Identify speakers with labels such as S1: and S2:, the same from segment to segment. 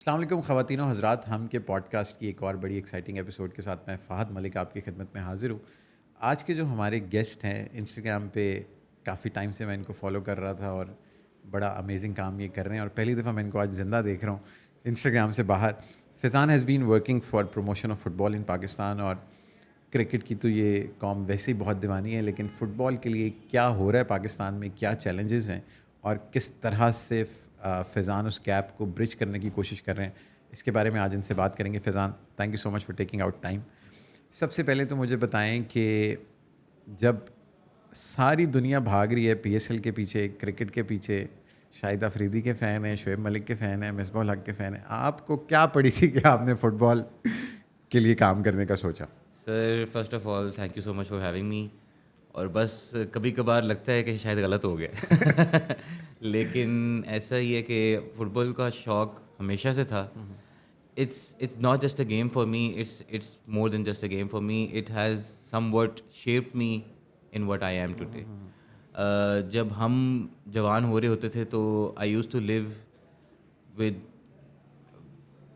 S1: अस्सलाम वालेकुम ख़वातीन व हज़रात, हम के पॉडकास्ट की एक और बड़ी एक्साइटिंग एपिसोड के साथ मैं फ़हद मलिक आपकी खिदमत में हाज़िर हूँ। आज के जो हमारे गेस्ट हैं, इंस्टाग्राम पे काफ़ी टाइम से मैं इनको फ़ॉलो कर रहा था और बड़ा अमेजिंग काम ये कर रहे हैं और पहली दफ़ा मैं इनको आज ज़िंदा देख रहा हूँ इंस्टाग्राम से बाहर। Faizan has been working for promotion of football in Pakistan और क्रिकेट की तो ये कौम वैसे ही बहुत दीवानी है, लेकिन फ़ुटबॉल के लिए क्या हो रहा है पाकिस्तान में, क्या चैलेंजेस हैं और किस तरह से फैज़ान उस गैप को ब्रिज करने की कोशिश कर रहे हैं, इसके बारे में आज इनसे बात करेंगे। Faizan, thank you so much for taking out time. सबसे पहले तो मुझे बताएं कि जब सारी दुनिया भाग रही है पीएसएल के पीछे, क्रिकेट के पीछे, शाहिद अफरीदी के फ़ैन हैं, शोएब मलिक के फ़ैन हैं, मिसबाह हक के फ़ैन हैं, आपको क्या पड़ी थी कि आपने फ़ुटबॉल के लिए काम करने का सोचा?
S2: Sir first of all thank you so much for having me. और बस कभी कभार लगता है कि शायद गलत हो गया लेकिन ऐसा ही है कि फ़ुटबॉल का शौक़ हमेशा से था। It's not just a game for me, it's more than just a game for me. It has somewhat shaped me in what I am today. जब हम जवान हो रहे होते थे तो I used to live with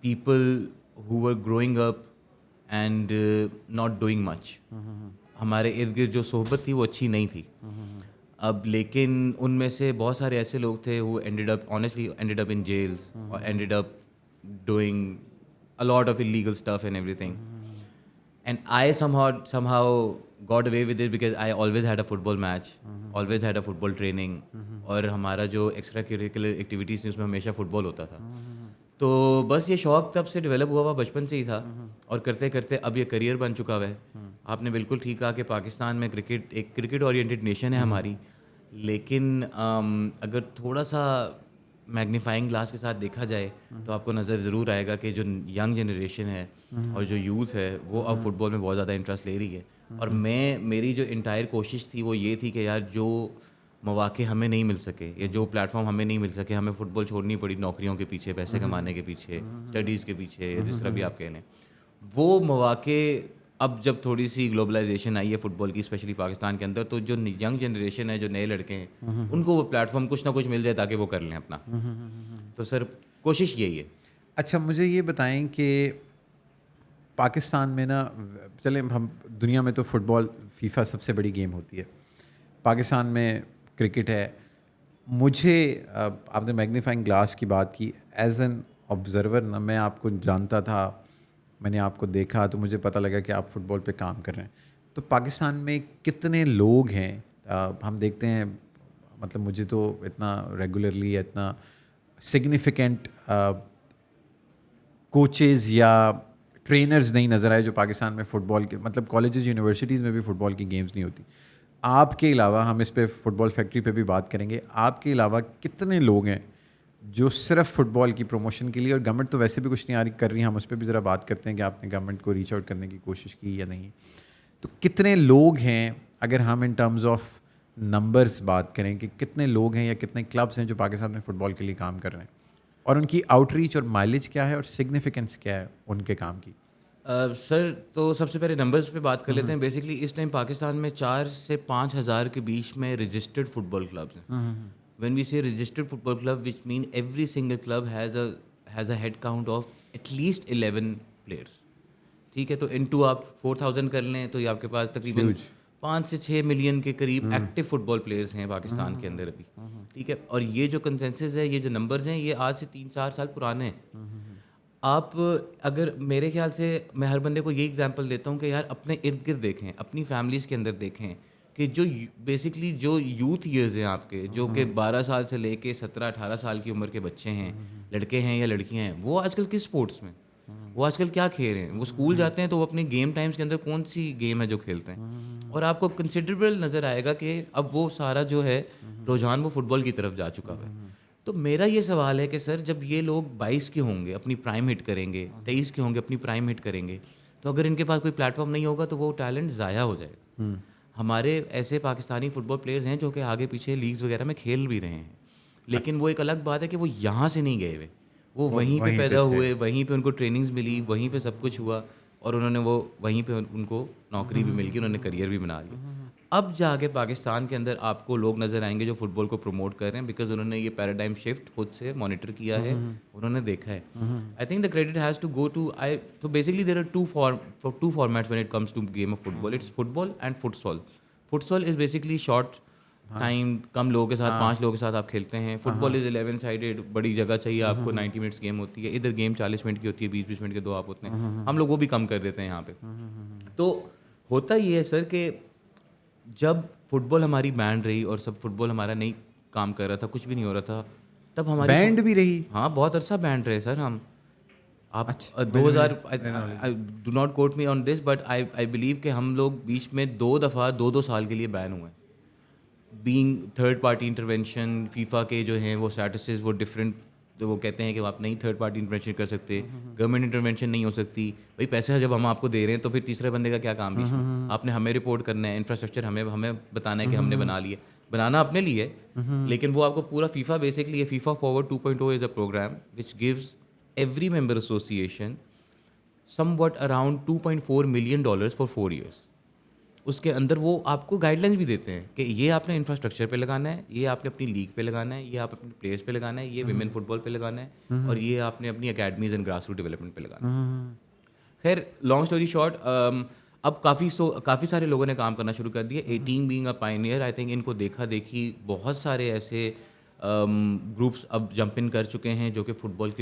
S2: people who were growing up and not doing much। हमारे इर्द गिर्द जो सोहबत थी वो अच्छी नहीं थी। अब लेकिन उनमें से बहुत सारे ऐसे लोग थे who ended up honestly ended up in jails or ended up doing a lot of illegal stuff and everything। And I somehow got away with it because I always had a football match, always had a football training। और हमारा जो extra curricular activities थी उसमें हमेशा football होता था। तो बस ये शौक़ तब से डेवलप हुआ बचपन से ही था और करते करते अब ये करियर बन चुका हुआ है। आपने बिल्कुल ठीक कहा कि पाकिस्तान में क्रिकेट एक क्रिकेट ओरिएंटेड नेशन है हमारी। लेकिन अगर थोड़ा सा मैग्नीफाइंग ग्लास के साथ देखा जाए तो आपको नज़र ज़रूर आएगा कि जो यंग जनरेशन है और जो यूथ है वो अब फुटबॉल में बहुत ज़्यादा इंटरेस्ट ले रही है। और मेरी जो इंटायर कोशिश थी वो ये थी कि यार जो मौक़े हमें नहीं मिल सके या जो प्लेटफॉर्म हमें नहीं मिल सके, हमें फ़ुटबॉल छोड़नी पड़ी नौकरियों के पीछे, पैसे कमाने के पीछे, स्टडीज़ के पीछे, या जिस तरह भी आप कह लें। वो मौक़े अब जब थोड़ी-सी ग्लोबलाइज़ेशन आई है फ़ुटबॉल की स्पेशली पाकिस्तान के अंदर, तो जो यंग जनरेशन है, जो नए लड़के हैं, उनको वो प्लेटफ़ॉर्म कुछ ना कुछ मिल जाए ताकि वो कर लें अपना। तो सर कोशिश यही है।
S1: अच्छा, मुझे ये बताएं कि पाकिस्तान में ना, चलें हम दुनिया में तो फ़ुटबॉल फीफा सबसे बड़ी गेम होती है, पाकिस्तान में क्रिकेट है। मुझे आपने मैग्नीफाइंग ग्लास की बात की, एज एन ऑब्ज़र्वर ना मैं आपको जानता था, मैंने आपको देखा तो मुझे पता लगा कि आप फ़ुटबॉल पे काम कर रहे हैं। तो पाकिस्तान में कितने लोग हैं? हम देखते हैं, मतलब मुझे तो इतना रेगुलरली या इतना सिग्निफिकेंट कोचेज़ या ट्रेनर्स नहीं नज़र आए जो पाकिस्तान में फ़ुटबॉल के, मतलब कॉलेजेस यूनिवर्सिटीज़ में भी फ़ुटबॉल की गेम्स नहीं होती। आपके अलावा, हम इस पे फ़ुटबॉल फैक्ट्री पे भी बात करेंगे, आपके अलावा कितने लोग हैं जो सिर्फ फ़ुटबॉल की प्रमोशन के लिए, और गवर्नमेंट तो वैसे भी कुछ नहीं आ रही कर रही, हम उस पर भी ज़रा बात करते हैं कि आपने गवर्नमेंट को रीच आउट करने की कोशिश की या नहीं। तो कितने लोग हैं, अगर हम इन टर्म्स ऑफ नंबर्स बात करें कि कितने लोग हैं या कितने क्लब्स हैं जो पाकिस्तान में फ़ुटबॉल के लिए काम कर रहे हैं, और उनकी आउटरीच और माइलेज क्या है और सिग्निफिकेंस क्या है उनके काम की?
S2: सर तो सबसे पहले नंबर्स पे बात कर लेते हैं। बेसिकली इस टाइम पाकिस्तान में 4 से 5 हज़ार के बीच में रजिस्टर्ड फुटबॉल क्लब्स हैं। व्हेन वी से registered football club which mean every single club has a head count of at least 11 players. ठीक है, तो इनटू आप 4000 कर लें तो ये आपके पास तकरीबन
S1: ह्यूज।
S2: 5 से 6 मिलियन के करीब एक्टिव फुटबॉल प्लेयर्स हैं पाकिस्तान के अंदर अभी। ठीक है, और ये जो कंसेंसस है, ये जो नंबर्स हैं, ये आज से 3-4 साल पुराने हैं। आप अगर मेरे ख्याल से मैं हर बंदे को यही एग्जांपल देता हूँ कि यार अपने इर्द-गिर्द देखें, अपनी फैमिलीज़ के अंदर देखें कि जो बेसिकली जो यूथ ईयर्स हैं आपके, जो कि 12 साल से लेके 17-18 साल की उम्र के बच्चे हैं, लड़के हैं या लड़कियाँ हैं, वो आजकल किस स्पोर्ट्स में, वो आजकल क्या खेल रहे हैं? वो स्कूल जाते हैं तो वो अपने गेम टाइम्स के अंदर कौन-सी गेम है जो खेलते हैं? और आपको कंसिडरेबल नज़र आएगा कि अब वो सारा जो है रुझान वो फुटबॉल की तरफ जा चुका है। तो मेरा ये सवाल है कि सर जब ये लोग 22 के होंगे, अपनी प्राइम हिट करेंगे, 23 के होंगे, अपनी प्राइम हिट करेंगे, तो अगर इनके पास कोई प्लेटफ़ॉर्म नहीं होगा तो वो टैलेंट ज़ाया हो जाएगा। हमारे ऐसे पाकिस्तानी फुटबॉल प्लेयर्स हैं जो कि आगे-पीछे लीग्स वगैरह में खेल भी रहे हैं। लेकिन वो एक अलग बात है कि वो यहाँ से नहीं गए हुए। वो
S1: वो
S2: वहीं पे
S1: वहीं पे
S2: पैदा
S1: थे।
S2: हुए, वहीं पे उनको ट्रेनिंग्स मिली, वहीं पे सब कुछ हुआ और उनको वहीं पे उनको नौकरी भी मिल गई, उन्होंने करियर भी बना लिया। अब जाके पाकिस्तान के अंदर आपको लोग नज़र आएंगे जो फुटबॉल को प्रमोट कर रहे हैं, बिकॉज उन्होंने ये पैराडाइम शिफ्ट खुद से मॉनिटर किया है, उन्होंने देखा है. I think the credit has to go to I. तो basically there are two formats when it comes to game of football. It's football and futsal. Futsal is basically short time, कम लोगों के साथ, 5 लोगों के साथ आप खेलते हैं. फुटबॉल इज़ 11 साइडेड, बड़ी जगह चाहिए आपको, 90 मिनट्स गेम होती है. इधर गेम 40 मिनट की होती है, 20-20 मिनट के 2 आप होते हैं. हम लोग वो भी कम कर देते हैं यहाँ पे. तो होता ये है सर कि जब फुटबॉल हमारी बैंड रही और सब फुटबॉल हमारा नहीं काम कर रहा था, कुछ भी नहीं हो रहा था, तब हमारी
S1: बैंड भी रही.
S2: हाँ, बहुत अच्छा बैंड रहे सर हम. आप
S1: अच्छा,
S2: 2000 do not quote me on this, but I believe कि हम लोग बीच में 2 दफ़ा 2-2 साल के लिए बैन हुए. Being third party intervention, FIFA के जो हैं वो स्टेटसेस वो डिफरेंट, तो वो कहते हैं कि आप नहीं थर्ड पार्टी इंटरवेंशन कर सकते, गवर्नमेंट इंटरवेंशन नहीं हो सकती. भाई पैसे जब हम आपको दे रहे हैं तो फिर तीसरे बंदे का क्या काम बीच में? आपने हमें रिपोर्ट करना है, इंफ्रास्ट्रक्चर हमें बताना है कि हमने बना लिए. बनाना अपने लिए, लेकिन वो आपको पूरा फीफा बेसिकली ये FIFA forward 2.0 is a programme which gives every member association somewhat around $2.4 million for 4 years. उसके अंदर वो आपको गाइडलाइंस भी देते हैं कि ये आपने इंफ्रास्ट्रक्चर पे लगाना है, ये आपने अपनी लीग पे लगाना है, ये आप अपने प्लेयर्स पे लगाना है, ये विमेन फुटबॉल पे लगाना है, और ये आपने अपनी academies and grass root development पे लगाना है. खैर, लॉन्ग स्टोरी शॉर्ट, अब काफ़ी सारे लोगों ने काम करना शुरू कर दिया. 18 being a Pioneer, I think इनको देखा देखी बहुत सारे ऐसे ग्रुप्स अब जंप इन कर चुके हैं जो कि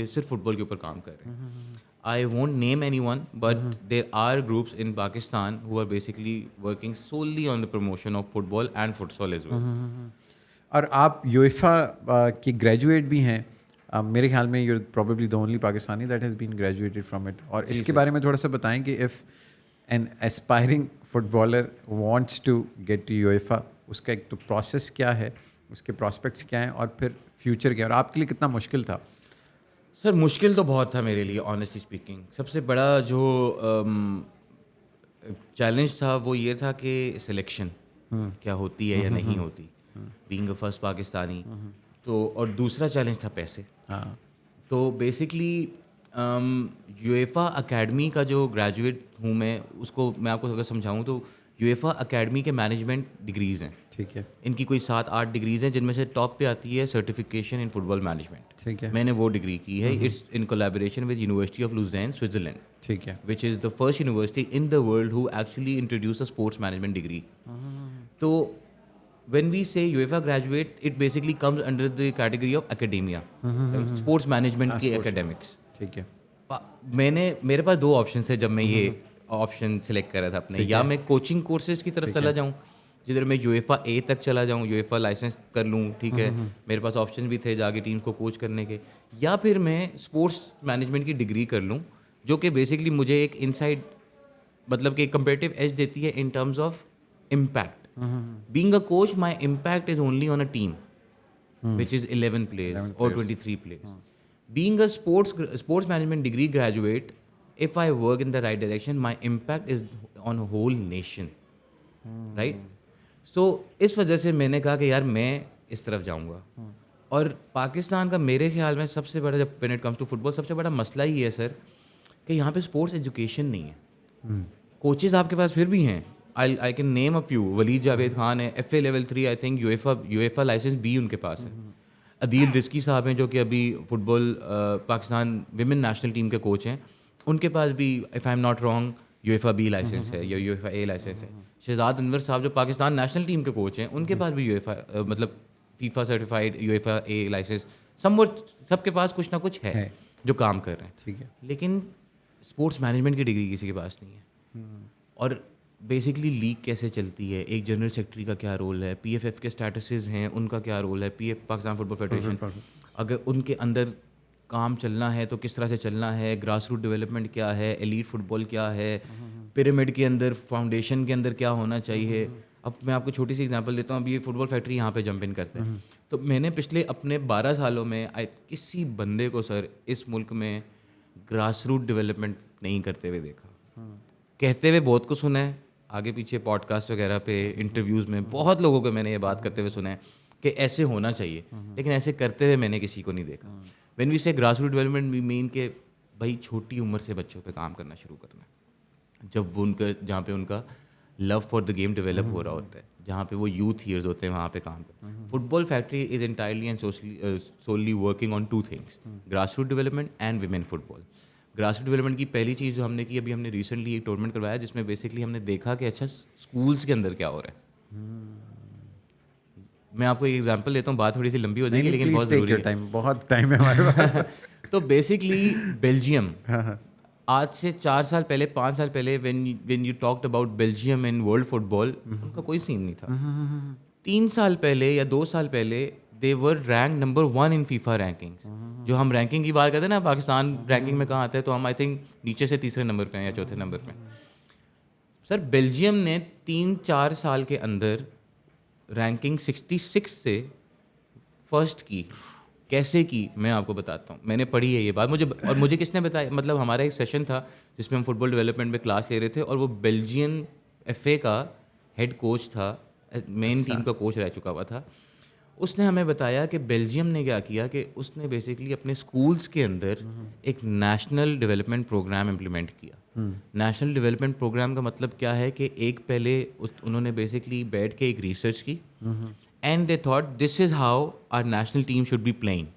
S2: सिर्फ फुटबॉल के ऊपर काम कर रहे हैं. I won't name anyone, but there are groups in Pakistan who are basically working solely on the promotion of football and futsal as well.
S1: और आप यूएफा के ग्रेजुएट भी हैं. मेरे ख्याल में you're probably the only Pakistani that has been graduated from it. और इसके बारे में थोड़ा सा बताएं कि if an aspiring footballer wants to get to UEFA, उसका एक तो प्रोसेस क्या है, उसके प्रॉस्पेक्ट्स क्या हैं, और फिर फ्यूचर क्या है, और आपके लिए कितना मुश्किल था?
S2: सर मुश्किल तो बहुत था मेरे लिए, ऑनेस्टली स्पीकिंग. सबसे बड़ा जो चैलेंज था वो ये था कि सिलेक्शन क्या होती है या नहीं होती, बीइंग अ फर्स्ट पाकिस्तानी. तो और दूसरा चैलेंज था पैसे.
S1: हाँ.
S2: तो बेसिकली यूएफा अकेडमी का जो ग्रेजुएट हूँ मैं आपको अगर समझाऊँ तो यूएफा अकेडमी के मैनेजमेंट डिग्रीज़ हैं.
S1: ठीक है.
S2: इनकी कोई 7-8 डिग्रीज़ हैं, जिनमें से टॉप पे आती है सर्टिफिकेशन इन फुटबॉल मैनेजमेंट.
S1: ठीक है.
S2: मैंने वो डिग्री की है. It's in collaboration with university of Lausanne, Switzerland,
S1: ठीक है.
S2: which is the first university in the world who actually introduced a sports management degree. So when we say UEFA graduate, it basically comes under the category of academia, sports management के academics.
S1: ठीक है.
S2: मेरे पास 2 option थे जब मैं ये option select कर रहा था अपने. या मैं कोचिंग कोर्सेज की तरफ चला जाऊँ जिधर मैं यूएफा ए तक चला जाऊँ, यूएफा लाइसेंस कर लूँ, ठीक है. मेरे पास ऑप्शन भी थे जाके टीम को कोच करने के. या फिर मैं स्पोर्ट्स मैनेजमेंट की डिग्री कर लूँ जो कि बेसिकली मुझे एक इनसाइड, मतलब कि एक कंपेरेटिव एज देती है in terms of impact. Being a coach, my impact is only on a team which is 11 players or 23 players. Being a sports management degree graduate, if I work in the right direction, my impact is on a whole nation, right? So इस वजह से मैंने कहा कि यार मैं इस तरफ जाऊंगा. और पाकिस्तान का मेरे ख्याल में सबसे बड़ा, जब when it comes to football, सबसे बड़ा मसला ही है सर कि यहाँ पे स्पोर्ट्स एजुकेशन नहीं है. कोचेज़ आपके पास फिर भी हैं. I can name a few. Waleed Javed Khan है, FA level 3, I think UEFA licence भी उनके पास है. अदील रिस्की साहब हैं जो कि अभी football Pakistan women national team के कोच हैं, उनके पास भी if I am not wrong UEFA B licence है या यूएफा ए लाइसेंस है. शहजाद अनवर साहब जो पाकिस्तान नेशनल टीम के कोच हैं, उनके पास भी यूएफा मतलब फीफा सर्टिफाइड यूएफा ए लाइसेंस सबके पास कुछ ना कुछ है जो काम कर रहे हैं.
S1: ठीक है.
S2: लेकिन स्पोर्ट्स मैनेजमेंट की डिग्री किसी के पास नहीं है. और बेसिकली लीग कैसे चलती है, एक जनरल सेक्रेटरी का क्या रोल है, पीएफएफ के स्टेटसेस हैं उनका क्या रोल है, पाकिस्तान फुटबॉल फेडरेशन, अगर उनके अंदर काम चलना है तो किस तरह से चलना है, ग्रास रूट डेवलपमेंट क्या है, एलीट फुटबॉल क्या है, पिरामिड के अंदर, फाउंडेशन के अंदर क्या होना चाहिए. अब मैं आपको छोटी सी एग्जांपल देता हूँ. अब ये फुटबॉल फैक्ट्री यहाँ पे जंप इन करते हैं. तो मैंने पिछले अपने 12 सालों में किसी बंदे को सर इस मुल्क में ग्रास रूट डेवलपमेंट नहीं करते हुए देखा. कहते हुए बहुत कुछ सुना है, आगे पीछे पॉडकास्ट वगैरह पे, इंटरव्यूज़ में बहुत लोगों को मैंने ये बात करते हुए सुना है कि ऐसे होना चाहिए, लेकिन ऐसे करते हुए मैंने किसी को नहीं देखा. When we say grass root development we mean के भाई छोटी उम्र से बच्चों पे काम करना शुरू करना है, जब वो उनका जहाँ पे उनका love for the game develop हो रहा होता है, जहाँ पे वो यूथ ईयर्स होते हैं वहाँ पे काम करते हैं। Football factory is entirely and solely working on two things, grass root development and women football. Grass root development की पहली चीज़ जो हमने की, अभी हमने रिसेंटली एक टूर्नामेंट करवाया जिसमें बेसिकली हमने देखा कि अच्छा स्कूल्स के अंदर क्या हो रहा है। मैं आपको एक एग्जांपल देता हूँ, बात थोड़ी सी लंबी हो जाएगी लेकिन बहुत ज़रूरी है।
S1: टाइम, बहुत टाइम है हमारे पास।
S2: तो बेसिकली बेल्जियम आज से 4 साल पहले 5 साल पहले when you talked about Belgium in world football, उनका कोई सीन नहीं था। 3 साल पहले या 2 साल पहले they were rank number 1 in FIFA rankings. जो हम रैंकिंग की बात करते हैं ना, पाकिस्तान रैंकिंग में कहाँ आता है, तो हम आई थिंक नीचे से तीसरे नंबर पे हैं या चौथे नंबर पे। सर बेल्जियम ने 3-4 साल के अंदर रैंकिंग 66 से फर्स्ट की। कैसे की मैं आपको बताता हूँ, मैंने पढ़ी है ये बात मुझे किसने बताया, मतलब हमारा एक सेशन था जिसमें हम फुटबॉल डेवलपमेंट में क्लास ले रहे थे और वो बेल्जियन एफए का हेड कोच था, मेन टीम का कोच रह चुका हुआ था। उसने हमें बताया कि बेल्जियम ने क्या किया कि उसने बेसिकली अपने स्कूल्स के अंदर एक नेशनल डेवलपमेंट प्रोग्राम इम्प्लीमेंट किया। नेशनल डेवलपमेंट प्रोग्राम का मतलब क्या है कि एक पहले उन्होंने बेसिकली बैठ के एक रिसर्च की and they thought this is how our national team should be playing,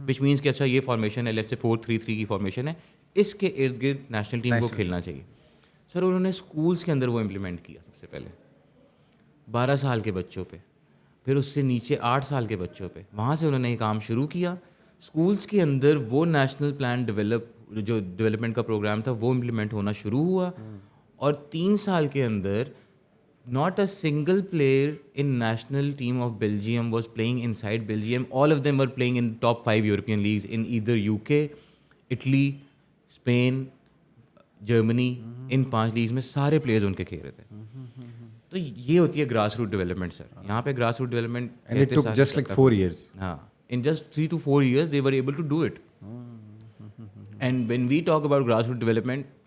S2: which means कि अच्छा ये फॉर्मेशन है, लेट्स से 4-3-3 की फॉर्मेशन है, इसके इर्द गिर्द नेशनल टीम को खेलना चाहिए। सर उन्होंने स्कूल्स के अंदर वो इम्प्लीमेंट किया सबसे पहले 12 साल के बच्चों पे, फिर उससे नीचे 8 साल के बच्चों पे। वहाँ से उन्होंने ये काम शुरू किया। स्कूल्स के अंदर वो नेशनल प्लान जो डेवलपमेंट का प्रोग्राम था वो इम्प्लीमेंट होना शुरू हुआ और 3 साल के अंदर not a single player in national team of Belgium was playing inside Belgium. All of them were playing in top 5 European leagues in either UK, Italy, Spain, Germany. In 5 leagues में सारे players उनके खेल रहे थे। तो ये होती है ग्रास रूट डेवलपमेंट सर। यहाँ पे grass root development
S1: And it took just like 4 years.
S2: हाँ, in just 3 to 4 years they were able to do it. And when we talk about grass root development,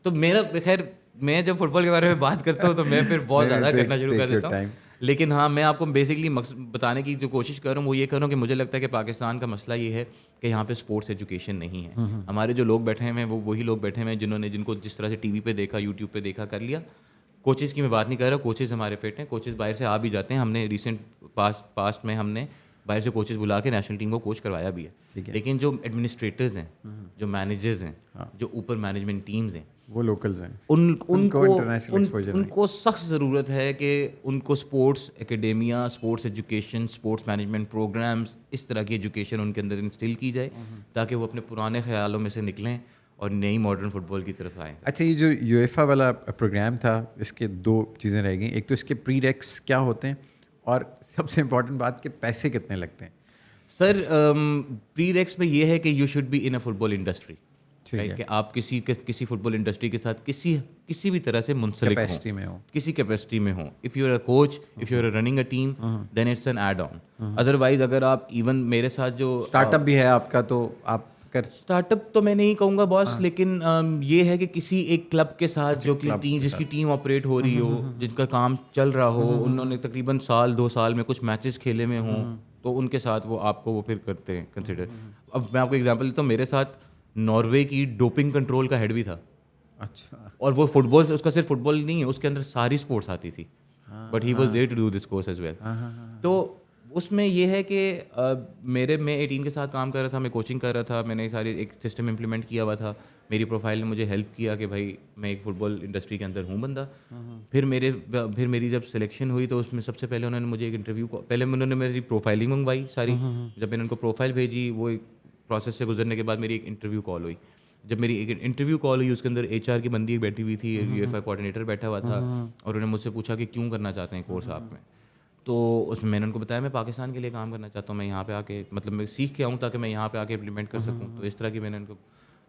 S2: तो मेरा खैर मैं जब football के बारे में बात करता हूँ तो मैं फिर बहुत ज़्यादा करना शुरू कर देता हूँ। लेकिन हाँ, मैं आपको बेसिकली बताने की जो कोशिश कर रहा हूँ वो ये कर रहा हूँ कि मुझे लगता है कि पाकिस्तान का मसला ये है कि यहाँ पे स्पोर्ट्स एजुकेशन नहीं है। हमारे जो लोग बैठे हुए हैं वो वही लोग बैठे हुए हैं जिनको जिस तरह से टीवी पे देखा, यूट्यूब पे देखा, कर लिया। कोचेज़ की मैं बात नहीं कर रहा, कोचेज़ हमारे फिट हैं, कोचेज़ बाहर से आ भी जाते हैं। हमने रिसेंट पास्ट में हमने बाहर से कोचेज़ बुला के नेशनल टीम को कोच करवाया भी है। लेकिन जो एडमिनिस्ट्रेटर्स हैं, जो मैनेजर्स हैं, जो ऊपर मैनेजमेंट टीम्स हैं,
S1: वो लोकल्स हैं,
S2: उनको सख्त ज़रूरत है कि उनको sports academia, sports education, sports management programmes, इस तरह की एजुकेशन उनके अंदर इंस्टिल की जाए ताकि वो अपने पुराने ख्यालों में से निकलें और नई मॉडर्न फुटबॉल की तरफ आएँ।
S1: अच्छा, ये जो यूएफा वाला प्रोग्राम था, इसके 2 चीज़ें रह गई। एक तो इसके प्रीरेक्स क्या होते हैं और सबसे इम्पॉर्टेंट बात कि पैसे कितने लगते हैं।
S2: सर प्रीरेक्स में ये है कि you should be in a football industry, कि आप किसी फुटबॉल इंडस्ट्री के साथ किसी भी तरह से मुंसलिक हो, किसी कैपेसिटी में हो। If you are a coach, if you are running a team, then it's an add on. Otherwise अगर आप इवन मेरे साथ जो
S1: स्टार्टअप भी है आपका, तो आप
S2: स्टार्टअप तो मैं नहीं कहूँगा बॉस, लेकिन ये है कि किसी एक क्लब के साथ जो कि जिसकी टीम ऑपरेट हो रही हो, जिनका काम चल रहा हो, उन्होंने तकरीबन 2 साल में कुछ मैचेस खेले में हों, तो उनके साथ वो आपको वो फिर करते हैं कंसिडर। अब मैं आपको एग्जांपल देता हूँ, मेरे साथ नॉर्वे की डोपिंग कंट्रोल का हेड भी था।
S1: अच्छा। और
S2: वो फुटबॉल, उसका सिर्फ फुटबॉल नहीं है, उसके अंदर सारी स्पोर्ट्स आती थी, but he was there to do this course as well. तो उसमें ये है कि मैं 18 के साथ काम कर रहा था, मैं कोचिंग कर रहा था, मैंने सारी एक सिस्टम इम्प्लीमेंट किया हुआ था। मेरी प्रोफाइल ने मुझे हेल्प किया कि भाई मैं एक फ़ुटबॉल इंडस्ट्री के अंदर हूँ बंदा। फिर मेरी जब सिलेक्शन हुई तो उसमें सबसे पहले उन्होंने मुझे एक इंटरव्यू, पहले उन्होंने मेरी प्रोफाइलिंग मंगवाई सारी। जब मैंने उनको प्रोफाइल भेजी, वो एक प्रोसेस से गुजरने के बाद मेरी एक इंटरव्यू कॉल हुई। जब मेरी एक इंटरव्यू कॉल हुई, उसके अंदर HR की बंदी बैठी हुई थी, यूएफए कोऑर्डिनेटर बैठा हुआ था, और उन्होंने मुझसे पूछा कि क्यों करना चाहते हैं कोर्स आप में। तो उसमें मैंने उनको बताया मैं पाकिस्तान के लिए काम करना चाहता हूँ, मैं यहाँ पे आके मतलब मैं सीख के आऊँ ताकि मैं यहाँ पे आके इम्प्लीमेंट कर सकूँ। तो इस तरह की मैंने उनको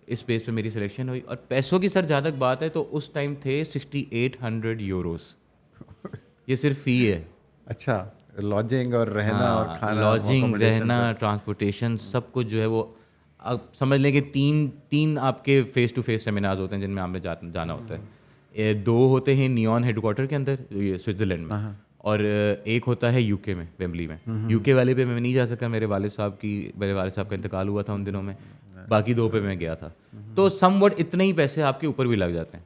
S2: इस स्पेस पे मेरी सिलेक्शन हुई। और पैसों की सर जहाँ तक बात है तो उस टाइम थे 6800 यूरोस, ये सिर्फ फ़ी है।
S1: अच्छा, लॉजिंग और रहना और खाना,
S2: लॉजिंग, रहना, ट्रांसपोर्टेशन, सब कुछ जो है वो आप समझ लें कि तीन आपके फेस टू फेस सेमिनार्स होते हैं जिनमें आपने जाना होता है। 2 होते हैं नियॉन हेडक्वार्टर के अंदर, ये स्विट्ज़रलैंड में, और एक होता है यूके में, वेम्बली में। यूके वाले पे मैं नहीं जा सका, मेरे वालिद साहब का इंतकाल हुआ था उन दिनों में। बाकी 2 पे मैं गया था। तो समवट इतने ही पैसे आपके ऊपर भी लग जाते हैं।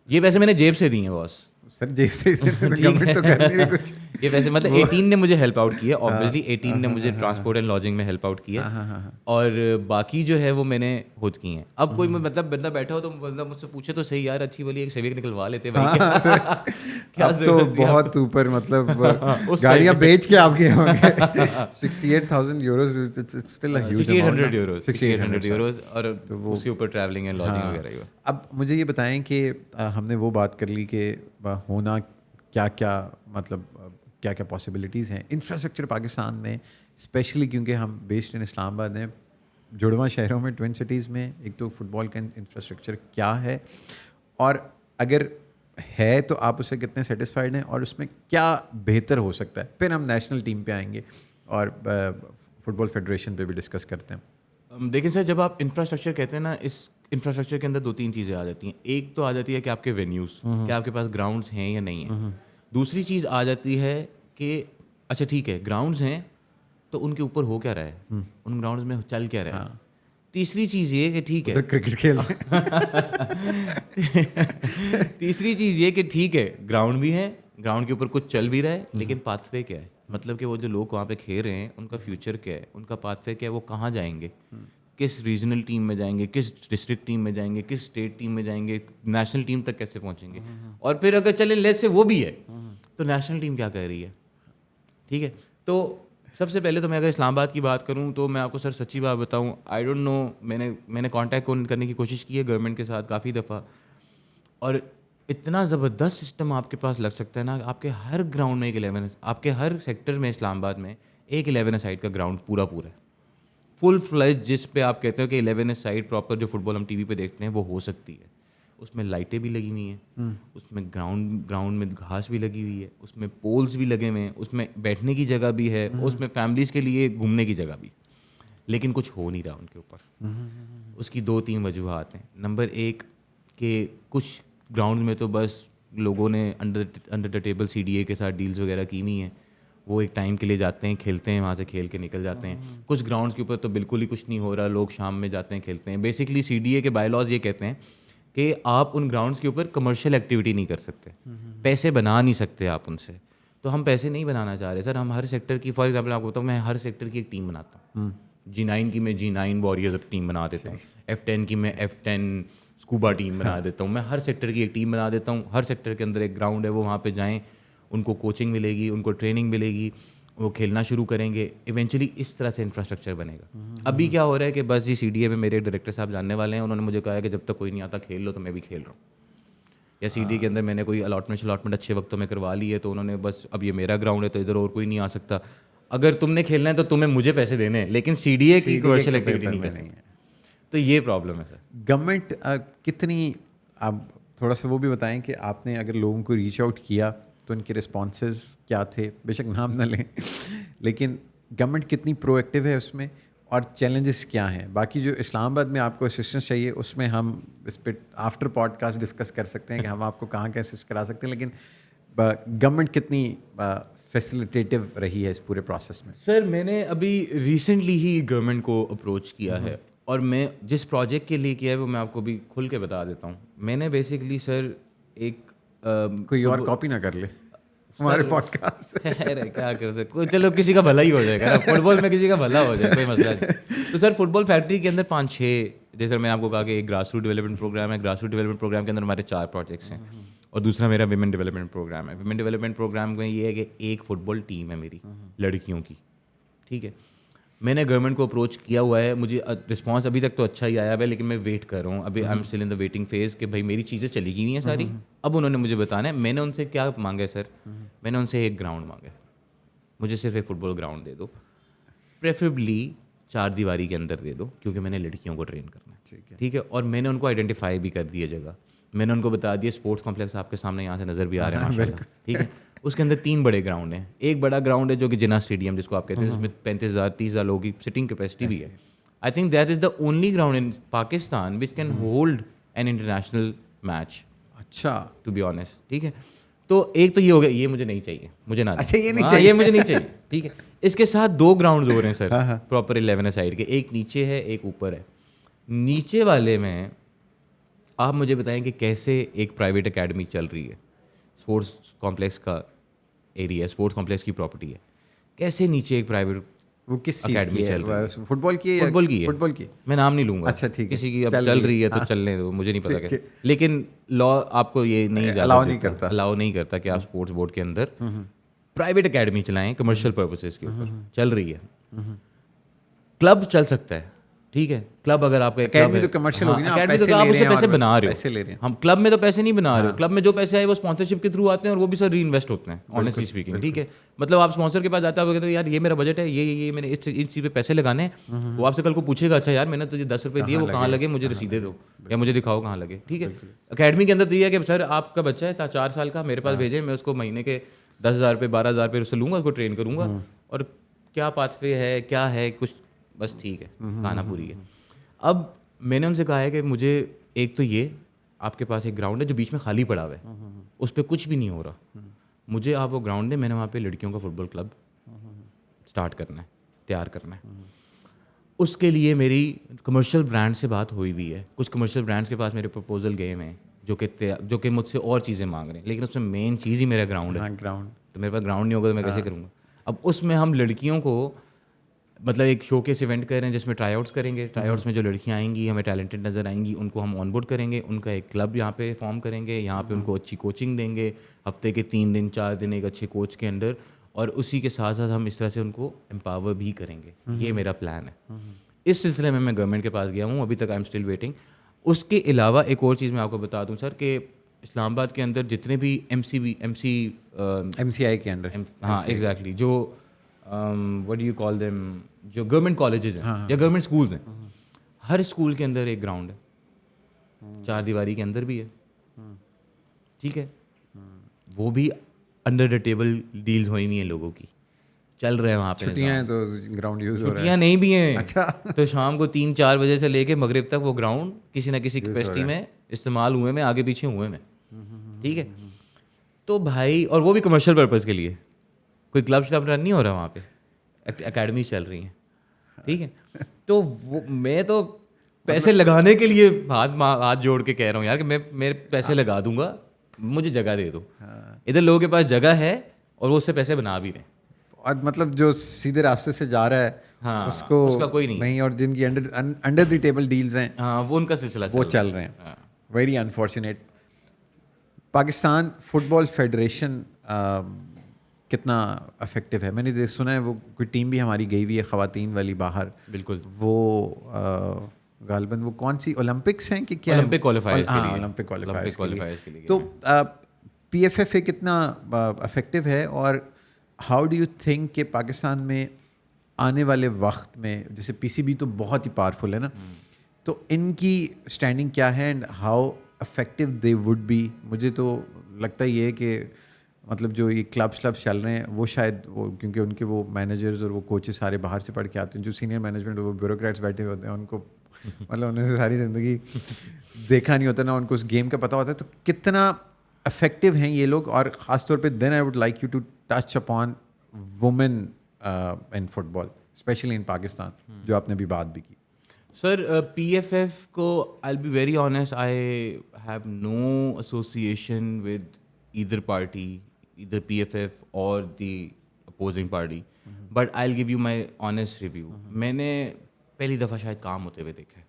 S2: ये पैसे मैंने जेब से दिए हैं बॉस,
S1: सर जेब से गवर्नमेंट तो कर नहीं रही कुछ।
S2: ये वैसे मतलब 18 ने मुझे हेल्प आउट किया, ऑब्वियसली 18 ने मुझे ट्रांसपोर्ट एंड लॉजिंग में हेल्प आउट किया, और बाकी जो है वो मैंने खुद की हैं। अब कोई मतलब बंदा बैठा हो तो मतलब मुझसे पूछे तो सही, यार अच्छी वाली एक सिविक निकलवा लेते भाई, क्या
S1: अब तो बहुत ऊपर मतलब गाड़ियां बेच के आपके होंगे। 68,000 Euros, it's still a huge amount.
S2: 6800 Euros, 6800 Euros, और उसके ऊपर ट्रैवलिंग एंड लॉजिंग वगैरह ही।
S1: अब मुझे ये बताएं कि हमने वो बात कर ली कि होना क्या क्या, मतलब क्या क्या पॉसिबिलिटीज़ हैं इंफ्रास्ट्रक्चर पाकिस्तान में, स्पेशली क्योंकि हम बेस्ड इन इस्लामाबाद हैं, जुड़वा शहरों में, ट्विन सिटीज़ में। एक तो फुटबॉल का इंफ्रास्ट्रक्चर क्या है, और अगर है तो आप उससे कितने सेटिस्फाइड हैं, और उसमें क्या बेहतर हो सकता है। फिर हम नेशनल टीम पे आएंगे और फुटबॉल फेडरेशन पे भी डिस्कस करते हैं।
S2: देखिए सर, जब आप इंफ्रास्ट्रक्चर कहते हैं ना, इस इंफ्रास्ट्रक्चर के अंदर 2-3 चीज़ें आ जाती हैं। एक तो आ जाती है कि आपके वेन्यूज़, क्या आपके पास ग्राउंड्स हैं या नहीं है। दूसरी चीज़ आ जाती है कि अच्छा ठीक है ग्राउंड्स हैं, तो उनके ऊपर हो क्या रहा है, उन ग्राउंड्स में चल क्या रहा है। तीसरी चीज़ ये कि ठीक है
S1: क्रिकेट खेल
S2: तीसरी चीज़ ये कि ठीक है ग्राउंड भी है, ग्राउंड के ऊपर कुछ चल भी रहा है, लेकिन पाथवे क्या है, मतलब कि वो जो लोग वहाँ पे खेल रहे हैं उनका फ्यूचर क्या है, उनका पाथवे क्या है, वो कहाँ जाएंगे, किस रीजनल टीम में जाएंगे, किस डिस्ट्रिक्ट टीम में जाएंगे, किस स्टेट टीम में जाएंगे, नेशनल टीम तक कैसे पहुँचेंगे। और फिर अगर चले लेट्स से वो भी है, तो नेशनल टीम क्या कर रही है। ठीक है, तो सबसे पहले तो मैं अगर इस्लामाबाद की बात करूं तो मैं आपको सर सच्ची बात बताऊं, आई डोंट नो, मैंने कांटेक्ट करने की कोशिश की है गवर्नमेंट के साथ काफ़ी दफ़ा, और इतना ज़बरदस्त सिस्टम आपके पास लग सकता है ना, आपके हर ग्राउंड में एक 11, आपके हर सेक्टर में इस्लामाबाद में एक 11 साइड का ग्राउंड पूरा है, फुल फ्लैज, जिस पे आप कहते हो कि 11 साइड प्रॉपर जो फुटबॉल हम टीवी पे देखते हैं वो हो सकती है। उसमें लाइटें भी लगी हुई हैं, उसमें ग्राउंड में घास भी लगी हुई है, उसमें पोल्स भी लगे हुए हैं, उसमें बैठने की जगह भी है, उसमें फैमिलीज़ के लिए घूमने की जगह भी, लेकिन कुछ हो नहीं रहा उनके ऊपर। उसकी 2-3 वजूहत हैं। नंबर 1 कि कुछ ग्राउंड में तो बस लोगों ने अंडर द टेबल CDA के साथ डील्स वगैरह की हुई हैं, वो एक टाइम के लिए जाते हैं, खेलते हैं, वहाँ से खेल के निकल जाते हैं। कुछ ग्राउंड्स के ऊपर तो बिल्कुल ही कुछ नहीं हो रहा, लोग शाम में जाते हैं, खेलते हैं। बेसिकली CDA के बायलॉज ये कहते हैं कि आप उन ग्राउंड्स के ऊपर कमर्शियल एक्टिविटी नहीं कर सकते, पैसे बना नहीं सकते आप उनसे। तो हम पैसे नहीं बनाना चाह रहे सर, हम हर सेक्टर की, फॉर एग्जांपल आपको बताऊँ, मैं हर सेक्टर की एक टीम बनाता हूँ। G9 की मैं G9 वॉरियर्स टीम बना देता हूँ, F10 की मैं F10 स्कूबा टीम बना देता हूँ। मैं हर सेक्टर की एक टीम बना देता हूँ, हर सेक्टर के अंदर एक ग्राउंड है, वो वहाँ पे जाएँ, उनको कोचिंग मिलेगी, उनको ट्रेनिंग मिलेगी, वो खेलना शुरू करेंगे, इवेंचुअली इस तरह से इंफ्रास्ट्रक्चर बनेगा। अभी क्या हो रहा है कि बस जी CDA में मेरे डायरेक्टर साहब जानने वाले हैं, उन्होंने मुझे कहा है कि जब तक कोई नहीं आता खेल लो, तो मैं भी खेल रहा हूँ। या CDA के अंदर मैंने कोई अलॉटमेंट अच्छे वक्तों में करवा ली है, तो उन्होंने बस अब ये मेरा ग्राउंड है तो इधर और कोई नहीं आ सकता, अगर तुमने खेलना है तो तुम्हें मुझे पैसे देने हैं, लेकिन CDA की कमर्शियल एक्टिविटी नहीं कर सकती। तो ये प्रॉब्लम है सर।
S1: गवर्नमेंट कितनी, आप थोड़ा सा वो भी बताएं कि आपने अगर लोगों को रीच आउट किया तो उनके रिस्पॉन्सेज क्या थे, बेशक नाम ना लें लेकिन गवर्नमेंट कितनी प्रोएक्टिव है उसमें, और चैलेंजेस क्या हैं। बाकी जो इस्लामाबाद में आपको असिस्टेंस चाहिए उसमें हम इस पर आफ्टर पॉडकास्ट डिस्कस कर सकते हैं कि हम आपको कहाँ का असिस्ट करा सकते हैं, लेकिन गवर्नमेंट कितनी फैसिलिटेटिव रही है इस पूरे प्रोसेस में।
S2: सर मैंने अभी रिसेंटली ही गवर्नमेंट को अप्रोच किया है, और मैं जिस प्रोजेक्ट के लिए किया है वो मैं आपको भी खुल के बता देता हूँ। मैंने बेसिकली सर एक
S1: कोई और कॉपी ना कर ले हमारे पॉडकास्ट।
S2: खैर है, क्या कर सकते, चलो किसी का भला ही हो जाएगा ना, फुटबॉल में किसी का भला हो जाए, कोई मसला नहीं। तो सर फुटबॉल फैक्ट्री के अंदर 5-6, जैसे मैंने आपको कहा कि एक ग्रास रूट डेवलपमेंट प्रोग्राम है, ग्रास रूट डेवलपमेंट प्रोग्राम के अंदर हमारे 4 प्रोजेक्ट्स हैं, और दूसरा मेरा विमेन डेवलपमेंट प्रोग्राम है। विमेन डेवलपमेंट प्रोग्राम में ये है कि एक फुटबॉल टीम है मेरी लड़कियों की, ठीक है। मैंने गवर्नमेंट को अप्रोच किया हुआ है, मुझे रिस्पांस अभी तक तो अच्छा ही आया है, लेकिन मैं वेट कर रहा हूँ, अभी I am still in the waiting phase कि भाई मेरी चीज़ें चली गई हैं सारी, अब उन्होंने मुझे बताना है। मैंने उनसे क्या मांगा है सर, मैंने उनसे एक ग्राउंड मांगा है, मुझे सिर्फ एक फुटबॉल ग्राउंड दे दो, प्रेफरेबली 4 दीवारी के अंदर दे दो, क्योंकि मैंने लड़कियों को ट्रेन करना है, ठीक है। और मैंने उनको आइडेंटिफाई भी कर दिया जगह, मैंने उनको बता दिया स्पोर्ट्स कॉम्प्लेक्स आपके सामने यहाँ से नज़र भी आ रहा है माशाल्लाह, ठीक है। उसके अंदर 3 बड़े ग्राउंड हैं, एक बड़ा ग्राउंड है जो कि जिन्ना स्टेडियम जिसको आप कहते हैं, जिसमें 35,000-30,000 लोगों की सिटिंग कैपेसिटी भी है। I think that is the only ground in Pakistan which can hold an international match,
S1: अच्छा
S2: टू बी ऑनेस्ट, ठीक है। तो एक तो ये हो गया, ये मुझे नहीं चाहिए, मुझे ना,
S1: अच्छा ये नहीं चाहिए,
S2: ये मुझे नहीं चाहिए, ठीक है। इसके साथ 2 ग्राउंड हो रहे हैं सर प्रॉपर 11 साइड के, एक नीचे है एक ऊपर है। नीचे वाले में आप मुझे बताएं कि कैसे एक प्राइवेट एकेडमी चल रही है, स्पोर्ट्स कॉम्प्लेक्स का एरिया है, स्पोर्ट्स कॉम्प्लेक्स की प्रॉपर्टी है, कैसे नीचे एक प्राइवेट
S1: वो किस चीज़
S2: अकेडमी
S1: की है?
S2: चल रही है?
S1: फुटबॉल की है?
S2: फुटबॉल की है।
S1: फुटबॉल की।
S2: मैं नाम नहीं लूँगा,
S1: अच्छा, ठीक है।
S2: किसी की अब
S1: चल
S2: चल
S1: रही
S2: रही है तो
S1: हाँ।
S2: चलने दो, मुझे नहीं पता
S1: ठीक
S2: क्या, लेकिन लॉ आपको ये नहीं
S1: Allow नहीं करता।
S2: अलाउ नहीं करता कि आप स्पोर्ट्स बोर्ड के अंदर प्राइवेट एकेडमी चलाएं कमर्शियल पर्पसेस के ऊपर। चल रही है, क्लब चल सकता है, ठीक है, क्लब अगर आपका एक
S1: Academy
S2: क्लब है,
S1: तो commercial होगी ना, आप
S2: academy
S1: पैसे
S2: तो आप
S1: ले रहे
S2: उससे
S1: हैं
S2: पैसे
S1: और
S2: बना रहे हो,
S1: पैसे ले रहे हैं।
S2: हम क्लब में तो पैसे नहीं बना रहे हो, क्लब में जो पैसे आए वो स्पॉन्सरशिप के थ्रू आते हैं और वो भी सर री इन्वेस्ट होते हैं, ऑनेस्टली स्पीकिंग, ठीक है। मतलब आप स्पॉन्सर के पास जाते हो, कहते हो यार ये मेरा बजट है, ये मैंने इस चीज़ पे पैसे लगाने हैं, वो आपसे कल को पूछेगा अच्छा यार मैंने तुझे 10 रुपये दिए, वो कहाँ लगे, मुझे रसीदें दो या मुझे दिखाओ कहाँ लगे, ठीक है। अकेडमी के अंदर तो ये है कि सर आपका बच्चा है 4 साल का, मेरे पास भेजें, मैं उसको महीने के 10,000 रुपये 12,000 रुपये उससे लूँगा, उसको ट्रेन करूँगा, और क्या पाथवे है क्या है कुछ, बस ठीक है, खाना पूरी है। अब मैंने उनसे कहा है कि मुझे एक तो ये आपके पास एक ग्राउंड है जो बीच में खाली पड़ा हुआ है, उस पर कुछ भी नहीं हो रहा, मुझे आप वो ग्राउंड है, मैंने वहाँ पे लड़कियों का फुटबॉल क्लब स्टार्ट करना है, तैयार करना है। उसके लिए मेरी कमर्शियल ब्रांड से बात हुई हुई है, कुछ कमर्शियल ब्रांड्स के पास मेरे प्रपोजल गए हैं जो कि मुझसे और चीज़ें मांग रहे हैं, लेकिन उसमें मेन चीज़ ही मेरा ग्राउंड है।
S1: ग्राउंड
S2: तो मेरे पास ग्राउंड नहीं होगा तो मैं कैसे करूँगा। अब उसमें हम लड़कियों को मतलब एक शोकेस इवेंट कर रहे हैं जिसमें ट्राई आउट्स करेंगे, ट्राई आउट्स में जो लड़कियां आएंगी हमें टैलेंटेड नज़र आएंगी, उनको हम ऑनबोर्ड करेंगे, उनका एक क्लब यहाँ पे फॉर्म करेंगे, यहाँ पे उनको अच्छी कोचिंग देंगे, हफ्ते के 3 दिन 4 दिन एक अच्छे कोच के अंदर, और उसी के साथ साथ हम इस तरह से उनको एम्पावर भी करेंगे। ये मेरा प्लान है। इस सिलसिले में मैं गवर्नमेंट के पास गया हूँ, अभी तक आई एम स्टिल वेटिंग। उसके अलावा एक और चीज़ मैं आपको बता दूँ सर कि इस्लामाबाद के अंदर जितने भी
S1: MCI के अंडर,
S2: हाँ एग्जैक्टली, जो what do you call them, जो गवर्नमेंट कॉलेजेस हैं या गवर्नमेंट स्कूल्स हैं, हर स्कूल के अंदर एक ग्राउंड है, 4 दीवारी के अंदर भी है, ठीक है। वो भी अंडर द टेबल डील्स हुई हुई हैं लोगों की, चल रहे हैं वहाँ पे।
S1: छुट्टियां हैं तो ग्राउंड यूज हो रहा है।
S2: छुट्टियाँ नहीं भी हैं,
S1: अच्छा।
S2: तो शाम को 3-4 बजे से लेके मगरिब तक वो ग्राउंड किसी ना किसी कैपेसिटी में इस्तेमाल हुए में, आगे पीछे हुए में, ठीक है। तो भाई, और वो भी कमर्शियल पर्पज़ के लिए, कोई क्लब श्लब रन नहीं हो रहा वहाँ पे, एकेडमी चल रही हैं, ठीक है। तो वो मैं तो पैसे लगाने के लिए हाथ जोड़ के कह रहा हूँ यार कि मैं पैसे लगा दूंगा, मुझे जगह दे दो। इधर लोगों के पास जगह है और वो उससे पैसे बना भी रहे हैं,
S1: और मतलब जो सीधे रास्ते से जा रहा है
S2: हाँ,
S1: उसको
S2: उसका कोई नहीं,
S1: और जिनकी अंडर द टेबल डील्स हैं
S2: हाँ वो उनका सिलसिला
S1: वो चल रहे हैं।
S2: हाँ।
S1: Very unfortunate. Pakistan football federation कितना इफेक्टिव है? मैंने सुना है वो कोई टीम भी हमारी गई हुई है ख़वातीन वाली बाहर,
S2: बिल्कुल,
S1: वो गालबन वो कौन सी ओलंपिक्स हैं कि क्या है?
S2: ओलंपिक क्वालिफायर्स के लिए,
S1: ओलंपिक क्वालिफायर्स के लिए।
S2: तो
S1: PFFA कितना इफेक्टिव है, और हाउ डू यू थिंक कि पाकिस्तान में आने वाले वक्त में, जैसे PCB तो बहुत ही पावरफुल है ना, तो इनकी स्टैंडिंग क्या है and how effective they would be? मुझे तो लगता ही है कि मतलब जो ये क्लब्स चल रहे हैं वो शायद वो, क्योंकि उनके वो मैनेजर्स और वो कोचेस सारे बाहर से पढ़ के आते हैं, जो सीनियर मैनेजमेंट वो ब्यूरोक्रेट्स बैठे होते हैं, उनको मतलब उन्होंने सारी ज़िंदगी देखा नहीं होता ना, उनको उस गेम का पता होता है। तो कितना इफेक्टिव हैं ये लोग, और ख़ास तौर पे then I would like you to touch upon women in football especially in Pakistan, जो आपने अभी बात भी की।
S2: सर PFF को I will be very honest, I have no association with either party, either PFF और the opposing party, but I will give you my honest review. मैंने पहली दफ़ा शायद काम होते हुए देखा है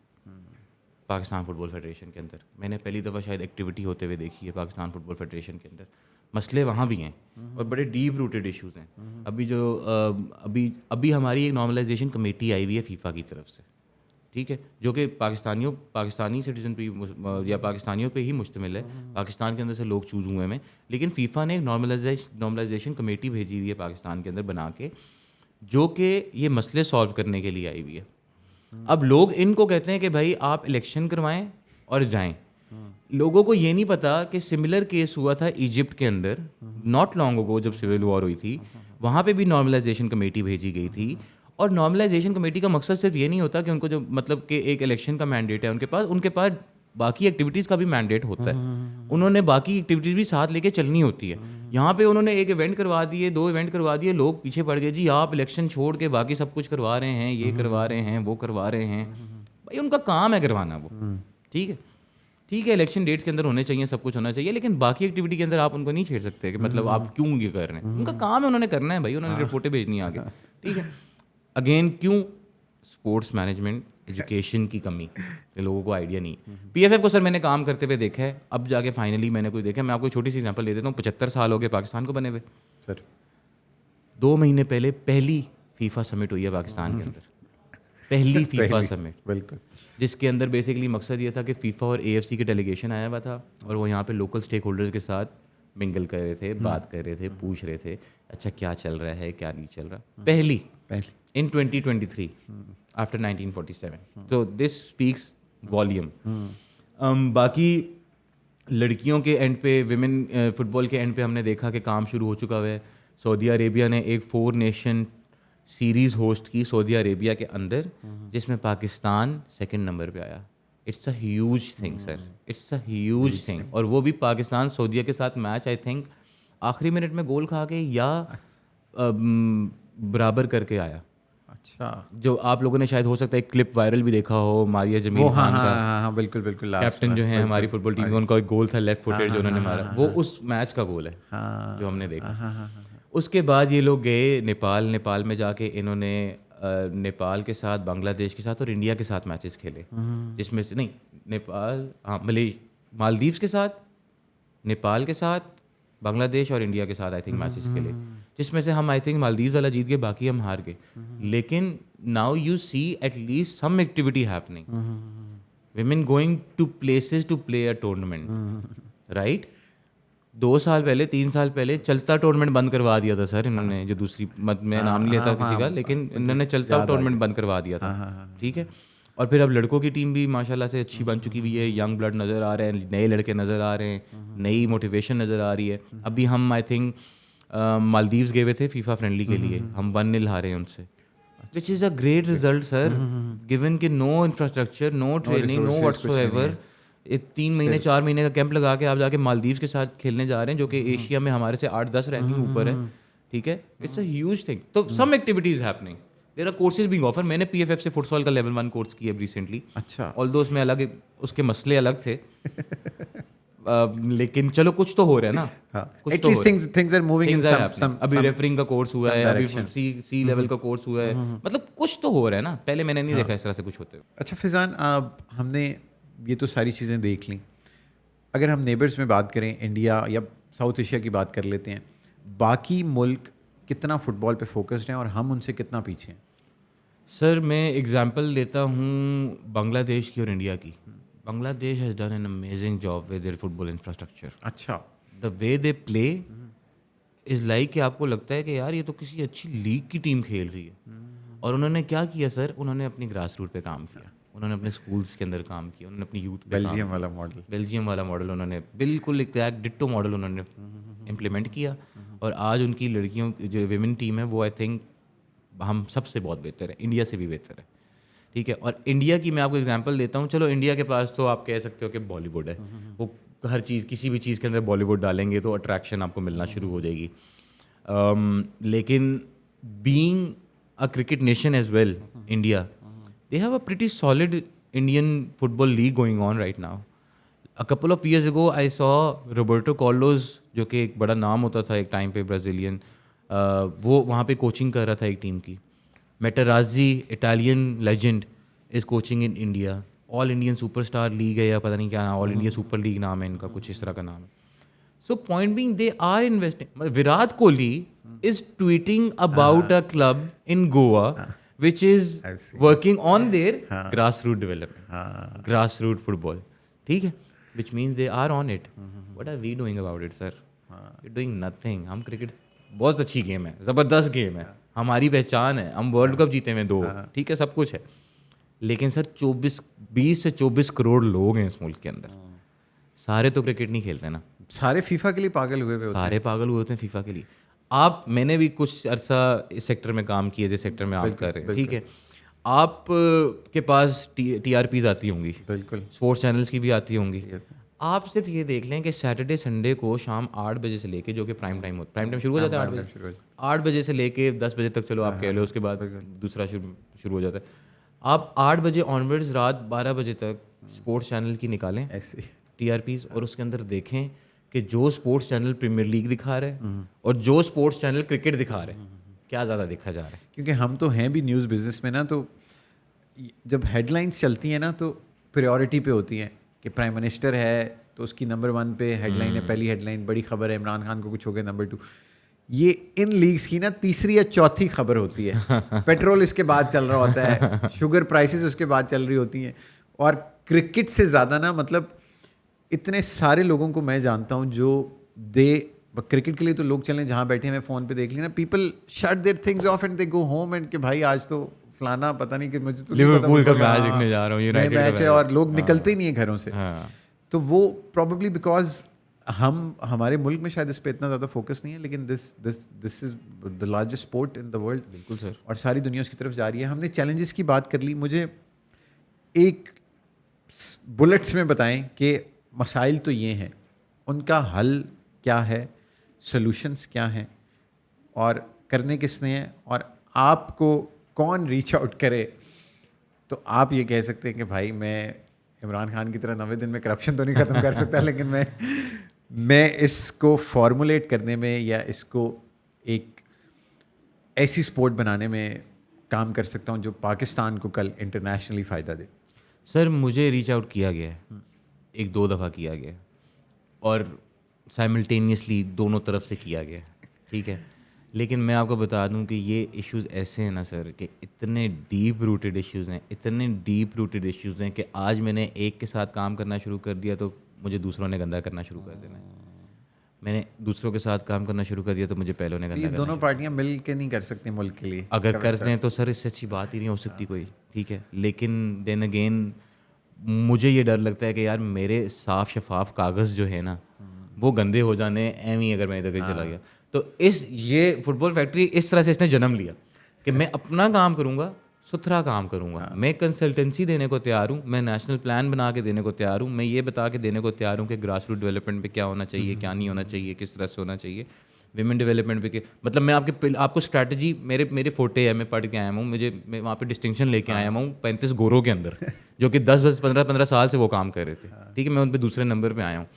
S2: पाकिस्तान फुटबॉल फेडरेशन के अंदर, मैंने पहली दफ़ा शायद एक्टिविटी होते हुए देखी है पाकिस्तान फुटबॉल फेडरेशन के अंदर। मसले वहाँ भी हैं और बड़े डीप रूटेड इश्यूज हैं। अभी हमारी एक नॉर्मलाइजेशन कमेटी आई हुई है फीफा की तरफ से, ठीक है, जो कि पाकिस्तानी सिटीज़न पे या पाकिस्तानियों पे ही मुश्तमिल है, पाकिस्तान के अंदर से लोग चूज़ हुए हैं, लेकिन फीफा ने एक नॉर्मलाइजेशन कमेटी भेजी हुई है पाकिस्तान के अंदर बना के, जो कि ये मसले सॉल्व करने के लिए आई हुई है। अब लोग इनको कहते हैं कि भाई आप इलेक्शन करवाएं और जाएं। लोगों को ये नहीं पता कि सिमिलर केस हुआ था इजिप्ट के अंदर नॉट लॉन्ग अगो, जब सिविल वॉर हुई थी, वहाँ पे भी नॉर्मलाइजेशन कमेटी भेजी गई थी। और नॉर्मलाइजेशन कमेटी का मकसद सिर्फ ये नहीं होता कि उनको जो मतलब कि एक इलेक्शन का मैंडेट है उनके पास बाकी एक्टिविटीज़ का भी मैंडेट होता है। उन्होंने बाकी एक्टिविटीज़ भी साथ लेके चलनी होती है। यहाँ पे उन्होंने एक इवेंट करवा दिए, 2 इवेंट करवा दिए, लोग पीछे पड़ गए, जी आप इलेक्शन छोड़ के बाकी सब कुछ करवा रहे हैं, ये करवा रहे हैं, वो करवा रहे हैं। भाई उनका काम है करवाना वो, ठीक है। ठीक है इलेक्शन डेट्स के अंदर होने चाहिए, सब कुछ होना चाहिए, लेकिन बाकी एक्टिविटी के अंदर आप उनको नहीं छेड़ सकते कि मतलब आप क्यों ये कर रहे हैं। उनका काम है, उन्होंने करना है भाई, उन्होंने रिपोर्टें भेजनी है आगे, ठीक है। अगेन क्यों? स्पोर्ट्स मैनेजमेंट एजुकेशन की कमी, कि लोगों को आइडिया नहीं। पीएफएफ को सर मैंने काम करते हुए देखा है, अब जाके फाइनली मैंने कुछ देखा है। मैं आपको एक छोटी सी एग्जांपल ले देता हूँ। 75 साल हो गए पाकिस्तान को बने हुए
S1: सर।
S2: 2 महीने पहले पहली फीफा समिट हुई है पाकिस्तान के अंदर, पहली फीफा समिट,
S1: बिल्कुल,
S2: जिसके अंदर बेसिकली मकसद ये था कि फीफा और एएफसी के डेलीगेशन आया हुआ था और वो यहाँ पे लोकल स्टेक होल्डर्स के साथ मिंगल कर रहे थे, बात कर रहे थे, पूछ रहे थे अच्छा क्या चल रहा है क्या नहीं चल रहा। पहली इन 2023 आफ्टर 1947। तो दिस स्पीक्स वॉल्यूम। बाकी लड़कियों के एंड पे, विमेन फुटबॉल के एंड पे हमने देखा कि काम शुरू हो चुका है। सऊदी अरेबिया ने एक 4 नेशन सीरीज़ होस्ट की सऊदी अरेबिया के अंदर, जिसमें पाकिस्तान 2nd नंबर पे आया। It's a huge thing sir, it's a huge thing. और वो भी पाकिस्तान सऊदीया के साथ मैच आई थिंक आखिरी मिनट में गोल खा के या बराबर करके आया।
S1: अच्छा,
S2: जो आप लोगों ने शायद हो सकता है एक क्लिप वायरल भी देखा हो, मारिया जमील खान का।
S1: हाँ, बिल्कुल बिल्कुल,
S2: कैप्टन जो है हमारी फुटबॉल टीम का, उनका एक गोल था लेफ्ट फुटेड जो उन्होंने मारा, वो उस मैच का गोल है जो हमने देखा। उसके बाद ये लोग गए नेपाल में जाके इन्होंने नेपाल के साथ, बांग्लादेश के साथ और इंडिया के साथ मैचेस खेले, जिसमें से नहीं नेपाल, हाँ मालदीव्स के साथ, नेपाल के साथ, बांग्लादेश और इंडिया के साथ आई थिंक मैचेस खेले, जिसमें से हम आई थिंक मालदीव्स वाला जीत गए, बाकी हम हार गए। लेकिन now you see at least some activity happening, women going to places to play a tournament, right. 2 साल पहले 3 साल पहले चलता टूर्नामेंट बंद करवा दिया था सर इन्होंने, जो दूसरी मत में नाम नहीं लेता किसी का, लेकिन इन्होंने चलता टूर्नामेंट बंद करवा दिया था, ठीक है। और फिर अब लड़कों की टीम भी माशाल्लाह से अच्छी बन चुकी हुई है, यंग ब्लड नज़र आ रहे हैं, नए लड़के नज़र आ रहे हैं, नई मोटिवेशन नज़र आ रही है। अभी हम आई थिंक मालदीव्स गए हुए थे फीफा फ्रेंडली के लिए, हम 1-0 हारे हैं उनसे, which is a great result sir, given कि no infrastructure, no training, no whatsoever. 3 महीने 4 महीने का कैंप लगा के आप जाके मालदीव्स के साथ खेलने जा रहे हैं, जो कि एशिया में हमारे से 8-10 रैंकिंग ऊपर है, ठीक है। It's a huge thing. तो some activities happening, there are courses being offer. मैंने पीएफएफ से फुटसॉल का लेवल 1 कोर्स किया रिसेंटली।
S1: अच्छा,
S2: ऑल्दो उसमें अलग उसके मसले अलग थे लेकिन चलो कुछ तो हो रहा है ना, कुछ तो हो रहा है।
S1: things are moving in some
S2: अभी रेफरिंग का कोर्स हुआ है, अभी सी लेवल का कोर्स हुआ है, मतलब कुछ तो हो रहा है ना। पहले मैंने नहीं देखा इस तरह से कुछ होते हुए।
S1: अच्छा फिजान, हमने ये तो सारी चीज़ें देख ली। अगर हम नेबर्स में बात करें, इंडिया या साउथ एशिया की बात कर लेते हैं, बाकी मुल्क कितना फुटबॉल पे फोकस्ड हैं और हम उनसे कितना पीछे हैं?
S2: सर मैं एग्जांपल देता हूँ बांग्लादेश की और इंडिया की। Bangladesh has done an amazing job with their football infrastructure.
S1: अच्छा,
S2: the way they play is like कि आपको लगता है कि यार ये तो किसी अच्छी लीग की टीम खेल रही है। और उन्होंने क्या किया सर, उन्होंने अपनी ग्रास रूट पे काम किया, उन्होंने अपने स्कूल्स के अंदर काम किया, उन्होंने अपनी यूथ पे
S1: बेल्जियम वाला मॉडल,
S2: बेल्जियम वाला मॉडल उन्होंने बिल्कुल एग्जैक्ट डिट्टो मॉडल उन्होंने इम्प्लीमेंट किया। और आज उनकी लड़कियों जो विमेन टीम है वो आई थिंक हम सबसे बहुत बेहतर है, इंडिया से भी बेहतर है, ठीक है। और इंडिया की मैं आपको एग्जांपल देता हूँ। चलो इंडिया के पास तो आप कह सकते हो कि बॉलीवुड है, वो हर चीज़, किसी भी चीज़ के अंदर बॉलीवुड डालेंगे तो अट्रैक्शन आपको मिलना शुरू हो जाएगी। लेकिन being a cricket nation as well, India, they have a pretty solid Indian football league going on right now. A couple of years ago I saw Roberto Carlos, जो कि एक बड़ा नाम होता था एक टाइम पे, ब्राज़ीलियन, वो वहाँ पे कोचिंग कर रहा था एक टीम की। Materazzi, Italian legend, is coaching in India. All Indian superstar league है या पता नहीं क्या नाम, ऑल इंडिया सुपर लीग नाम है इनका, कुछ इस तरह का नाम है। So point being they are investing. Virat Kohli is tweeting about a club in Goa which is working on their grassroots development, grassroots football, ठीक है, which means they are on it. What are we doing about it, sir? We're doing nothing. हम cricket बहुत अच्छी game है, ज़बरदस्त game है, हमारी पहचान है, हम वर्ल्ड कप जीते हुए 2, ठीक है, सब कुछ है। लेकिन सर 20 से 24 करोड़ लोग हैं इस मुल्क के अंदर, सारे तो क्रिकेट नहीं खेलते ना,
S1: सारे फीफा के लिए पागल हुए होते हैं।
S2: सारे पागल हुए होते हैं फीफा के लिए। आप, मैंने भी कुछ अरसा इस सेक्टर में काम किया जिस सेक्टर में आप कर रहे हैं, ठीक है। आप के पास TRPs आती होंगी,
S1: बिल्कुल,
S2: स्पोर्ट्स चैनल्स की भी आती होंगी। आप सिर्फ ये देख लें कि सैटरडे संडे को शाम 8 बजे से लेके, जो कि प्राइम टाइम होता है, प्राइम टाइम शुरू हो जाता है 8 बजे से लेके 10 बजे तक, चलो आप कह लो, उसके बाद दूसरा शुरू हो जाता है। आप 8 बजे ऑनवर्ड्स रात 12 बजे तक स्पोर्ट्स चैनल की निकालें
S1: ऐसे
S2: TRPs और उसके अंदर देखें कि जो स्पोर्ट्स चैनल प्रीमियर लीग दिखा रहा है और जो स्पोर्ट्स चैनल क्रिकेट दिखा रहा है, क्या ज़्यादा देखा जा रहा है?
S1: क्योंकि हम तो हैं भी न्यूज़ बिजनेस में ना, तो जब हेडलाइंस चलती हैं ना तो प्रायोरिटी पे होती हैं कि प्राइम मिनिस्टर है तो उसकी नंबर 1 पे हेडलाइन है, पहली हेडलाइन बड़ी खबर है, इमरान खान को कुछ हो गया नंबर 2। ये इन लीग्स की ना तीसरी या चौथी खबर होती है। पेट्रोल इसके बाद चल रहा होता है, शुगर प्राइसेस उसके बाद चल रही होती हैं। और क्रिकेट से ज़्यादा ना, मतलब इतने सारे लोगों को मैं जानता हूँ जो क्रिकेट के लिए तो लोग चलें जहाँ बैठे हैं फ़ोन पे देख लेना, people shut there things of and they go home and कि भाई आज तो फलाना पता नहीं कि मुझे तो नहीं पता
S2: लिवरपूल का
S1: football
S2: मैच
S1: हाँ,
S2: देखने जा रहा हूँ,
S1: नए
S2: यूनाइटेड का
S1: मैच है, और लोग निकलते ही नहीं है घरों से।
S2: हाँ
S1: तो वो प्रॉब्ली बिकॉज हमारे मुल्क में शायद इस पे इतना ज़्यादा फोकस नहीं है, लेकिन this is the largest sport in the world.
S2: बिल्कुल सर।
S1: और सारी दुनिया उसकी तरफ जा रही है। हमने चैलेंजेस की बात कर ली, मुझे एक बुलेट्स में बताएं कि मसाइल तो ये हैं, उनका हल क्या है, सॉल्यूशंस क्या हैं, और करने किसने हैं, और आपको कौन रीच आउट करे। तो आप ये कह सकते हैं कि भाई मैं इमरान खान की तरह 90 दिन में करप्शन तो नहीं ख़त्म कर सकता, लेकिन मैं इसको फॉर्मुलेट करने में या इसको एक ऐसी स्पोर्ट बनाने में काम कर सकता हूँ जो पाकिस्तान को कल इंटरनेशनली फ़ायदा दे।
S2: सर मुझे रीच आउट किया गया है, 1-2 दफ़ा किया गया है और साइमल्टेनियसली दोनों तरफ से किया गया है, ठीक है। लेकिन मैं आपको बता दूं कि ये इश्यूज़ ऐसे हैं ना सर कि इतने डीप रूटेड इश्यूज़ हैं, इतने डीप रूटेड इश्यूज़ हैं कि आज मैंने एक के साथ काम करना शुरू कर दिया तो मुझे दूसरों ने गंदा करना शुरू कर देना है। मैंने दूसरों के साथ काम करना शुरू कर दिया तो मुझे पहलों ने
S1: तो
S2: गंदा
S1: ये
S2: करना
S1: दोनों पार्टियां मिल के नहीं कर सकती मुल्क के लिए।
S2: अगर करते हैं तो सर इससे अच्छी बात ही नहीं हो सकती कोई, ठीक है। लेकिन देन अगेन मुझे ये डर लगता है कि यार मेरे साफ शफाफ कागज़ जो है ना वो गंदे हो जाने एम ही, अगर मैं इधर चला गया तो ये फुटबॉल फैक्ट्री इस तरह से इसने जन्म लिया कि मैं अपना काम करूँगा, सुथरा काम करूँगा। मैं कंसल्टेंसी देने को तैयार हूँ, मैं नेशनल प्लान बना के देने को तैयार हूँ, मैं ये बता के देने को तैयार हूँ कि ग्रास रूट डेवलपमेंट पे क्या होना चाहिए, क्या नहीं होना चाहिए, किस तरह से होना चाहिए, विमेन डेवलपमेंट पे मतलब मैं आपको स्ट्रैटेजी मेरे फोटे है, मैं पढ़ के आया हूँ, मैं वहाँ पे डिस्टिंक्शन लेके आया हूँ 35 गोरों के अंदर जो कि 10-15 साल से वो काम कर रहे थे, ठीक है। मैं उन पर दूसरे नंबर पर आया हूँ।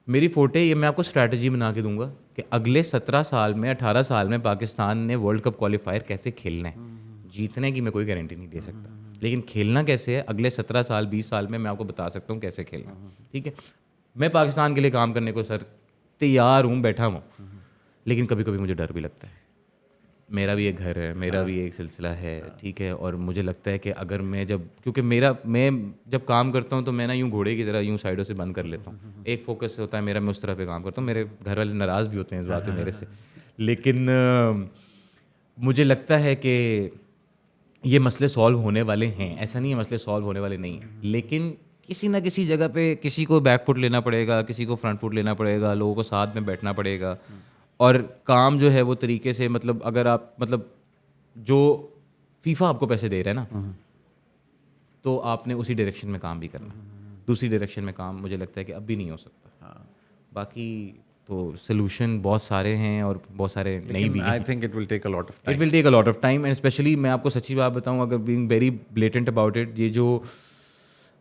S2: मेरी फोटे ये मैं आपको स्ट्रैटेजी बना के दूंगा कि अगले 17 साल में 18 साल में पाकिस्तान ने वर्ल्ड कप क्वालिफायर कैसे खेलना है। जीतने की मैं कोई गारंटी नहीं दे सकता, लेकिन खेलना कैसे है अगले 17 साल 20 साल में मैं आपको बता सकता हूँ कैसे खेलना, ठीक है। मैं पाकिस्तान के लिए काम करने को सर तैयार हूँ, बैठा हूँ, लेकिन कभी कभी मुझे डर भी लगता है। मेरा भी एक घर है, मेरा भी एक सिलसिला है, ठीक है। और मुझे लगता है कि अगर मैं क्योंकि मैं जब काम करता हूँ तो मैं ना यूँ घोड़े की तरह यूँ साइडों से बंद कर लेता हूँ, एक फोकस होता है मेरा, मैं उस तरह पे काम करता हूँ। मेरे घर वाले नाराज़ भी होते हैं इस बात पे मेरे से, लेकिन मुझे लगता है कि ये मसले सॉल्व होने वाले हैं। ऐसा नहीं है मसले सॉल्व होने वाले नहीं हैं, लेकिन किसी ना किसी जगह पे किसी को बैक फुट लेना पड़ेगा, किसी को फ्रंट फुट लेना पड़ेगा, लोगों को साथ में बैठना पड़ेगा और काम जो है वो तरीके से, मतलब अगर आप जो फीफा आपको पैसे दे रहा है ना, तो आपने उसी डायरेक्शन में काम भी करना। दूसरी डायरेक्शन में काम मुझे लगता है कि अब भी नहीं हो सकता। बाकी तो सोल्यूशन बहुत सारे हैं और बहुत सारे नहीं भी।
S1: I think it will take a lot of time.
S2: It will take a lot of time and especially मैं आपको सच्ची बात बताऊं, अगर being very blatant about it, ये जो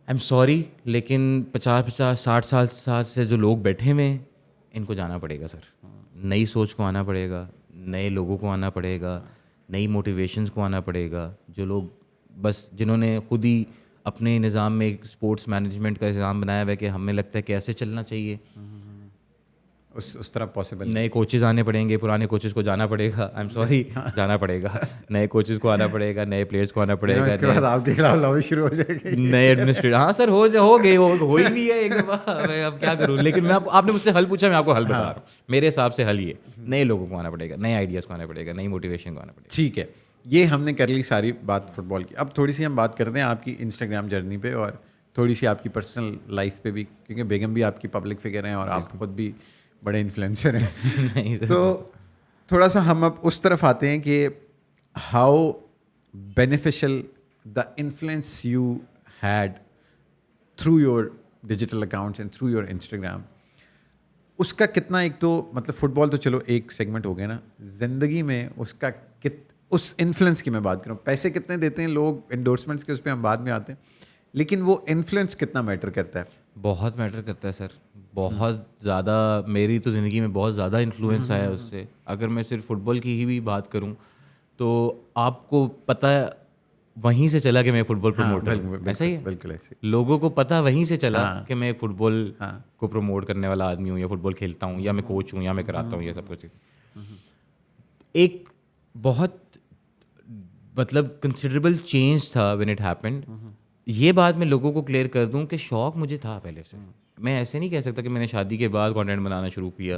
S2: आई एम सॉरी लेकिन 50-60 साल से जो लोग बैठे हुए हैं इनको जाना पड़ेगा सर। नई सोच को आना पड़ेगा, नए लोगों को आना पड़ेगा, नई मोटिवेशंस को आना पड़ेगा। जो लोग बस जिन्होंने खुद ही अपने निज़ाम में एक स्पोर्ट्स मैनेजमेंट का निज़ाम बनाया हुआ है कि हमें लगता है कि ऐसे चलना चाहिए,
S1: उस तरह पॉसिबल।
S2: नए कोचेस आने पड़ेंगे, पुराने कोचेस को जाना पड़ेगा, आई एम सॉरी जाना पड़ेगा, नए कोचेस को आना पड़ेगा, नए प्लेयर्स को आना पड़ेगा,
S1: इसके बाद आपके खिलाफ लॉबी शुरू हो जाएगी।
S2: नए एडमिनिस्ट्रेटर। हाँ सर हो गई, हो ही भी है एक दफ़ा, मैं अब क्या करूँ। लेकिन मैं आपने मुझसे हल पूछा, मैं आपको हल बता रहा हूँ। मेरे हिसाब से हल ये, नए लोगों को आना पड़ेगा, नए आइडियाज़ को आना पड़ेगा, नई मोटिवेशन को आना पड़ेगा।
S1: ठीक है, ये हमने कर ली सारी बात फुटबॉल की। अब थोड़ी सी हम बात करते हैं आपकी इंस्टाग्राम जर्नी पे और थोड़ी सी आपकी पर्सनल लाइफ पे भी, क्योंकि बेगम भी आपकी पब्लिक फिगर हैं और आप खुद भी बड़े इन्फ्लुएंसर हैं। तो थोड़ा सा हम अब उस तरफ आते हैं कि how beneficial the influence you had through your digital accounts and through your Instagram, उसका कितना, एक तो मतलब फुटबॉल तो चलो एक सेगमेंट हो गया ना, ज़िंदगी में उसका उस इन्फ्लुएंस की मैं बात कर रहा हूँ. पैसे कितने देते हैं लोग एंडोर्समेंट्स के, उस पर हम बाद में आते हैं, लेकिन वो इन्फ्लुएंस कितना मैटर करता है.
S2: बहुत मैटर करता है सर, बहुत ज़्यादा. मेरी तो ज़िंदगी में बहुत ज़्यादा इन्फ्लुएंस आया उससे. अगर मैं सिर्फ फुटबॉल की ही भी बात करूं तो आपको पता है वहीं से चला कि मैं फुटबॉल प्रमोटर हूं. ऐसा ही है,
S1: बिल्कुल ऐसे.
S2: लोगों को पता वहीं से चला कि मैं फुटबॉल को प्रमोट करने वाला आदमी हूँ, या फुटबॉल खेलता हूँ, या मैं कोच हूँ, या मैं कराता हूँ, ये सब कुछ. एक बहुत मतलब कंसिडरेबल चेंज था व्हेन इट हैपेंड. ये बात मैं लोगों को क्लियर कर दूं कि शौक मुझे था पहले से. मैं ऐसे नहीं कह सकता कि मैंने शादी के बाद कंटेंट बनाना शुरू किया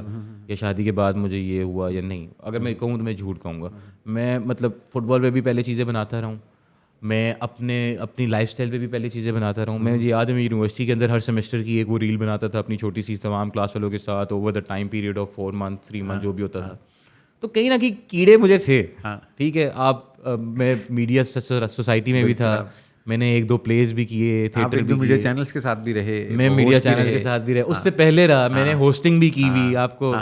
S2: या शादी के बाद मुझे ये हुआ या नहीं. अगर मैं कहूँ तो मैं झूठ कहूँगा. मैं मतलब फुटबॉल पे भी पहले चीज़ें बनाता रहा हूँ, मैं अपनी लाइफस्टाइल पे भी पहले चीज़ें बनाता रहा हूँ. मैं याद है मैं यूनिवर्सिटी के अंदर हर सेमेस्टर की एक वो रील बनाता था अपनी छोटी सी तमाम क्लास वालों के साथ over the time period of 4 months 3 months जो भी होता था. तो कहीं ना कहीं कीड़े मुझे थे. ठीक है, मैं मीडिया सोसाइटी में भी था, मैंने 1-2 प्लेज भी किए, थिएटर भी
S1: मीडिया चैनल्स के साथ भी रहे.
S2: मैं मीडिया चैनल के साथ भी रहे. उससे पहले रहा, मैंने होस्टिंग भी की हुई. आपको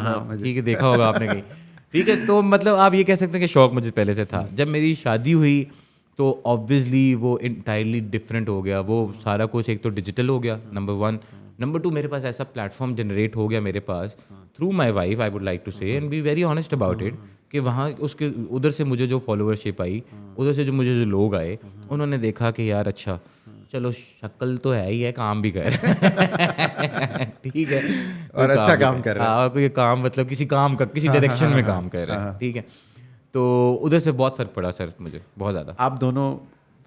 S2: ठीक है, देखा होगा आपने कहीं. ठीक है, तो मतलब आप ये कह सकते हैं कि शौक मुझे पहले से था. जब मेरी शादी हुई तो ऑब्वियसली वो इंटायरली डिफरेंट हो गया. वो सारा कुछ एक तो डिजिटल हो गया, नंबर 1. नंबर 2, मेरे पास ऐसा प्लेटफॉर्म जनरेट हो गया मेरे पास through my wife, I would like to say and be very honest about it, कि वहाँ उसके उधर से मुझे जो फॉलोअरशिप आई, उधर से मुझे जो लोग आए, उन्होंने देखा कि यार अच्छा चलो शक्ल तो है ही है, काम भी कर ठीक है,
S1: और अच्छा काम कर रहा है.
S2: हाँ, कोई काम मतलब किसी काम का किसी डायरेक्शन में काम कर रहा है. ठीक है, तो उधर से बहुत फ़र्क पड़ा सर मुझे, बहुत ज़्यादा.
S1: आप दोनों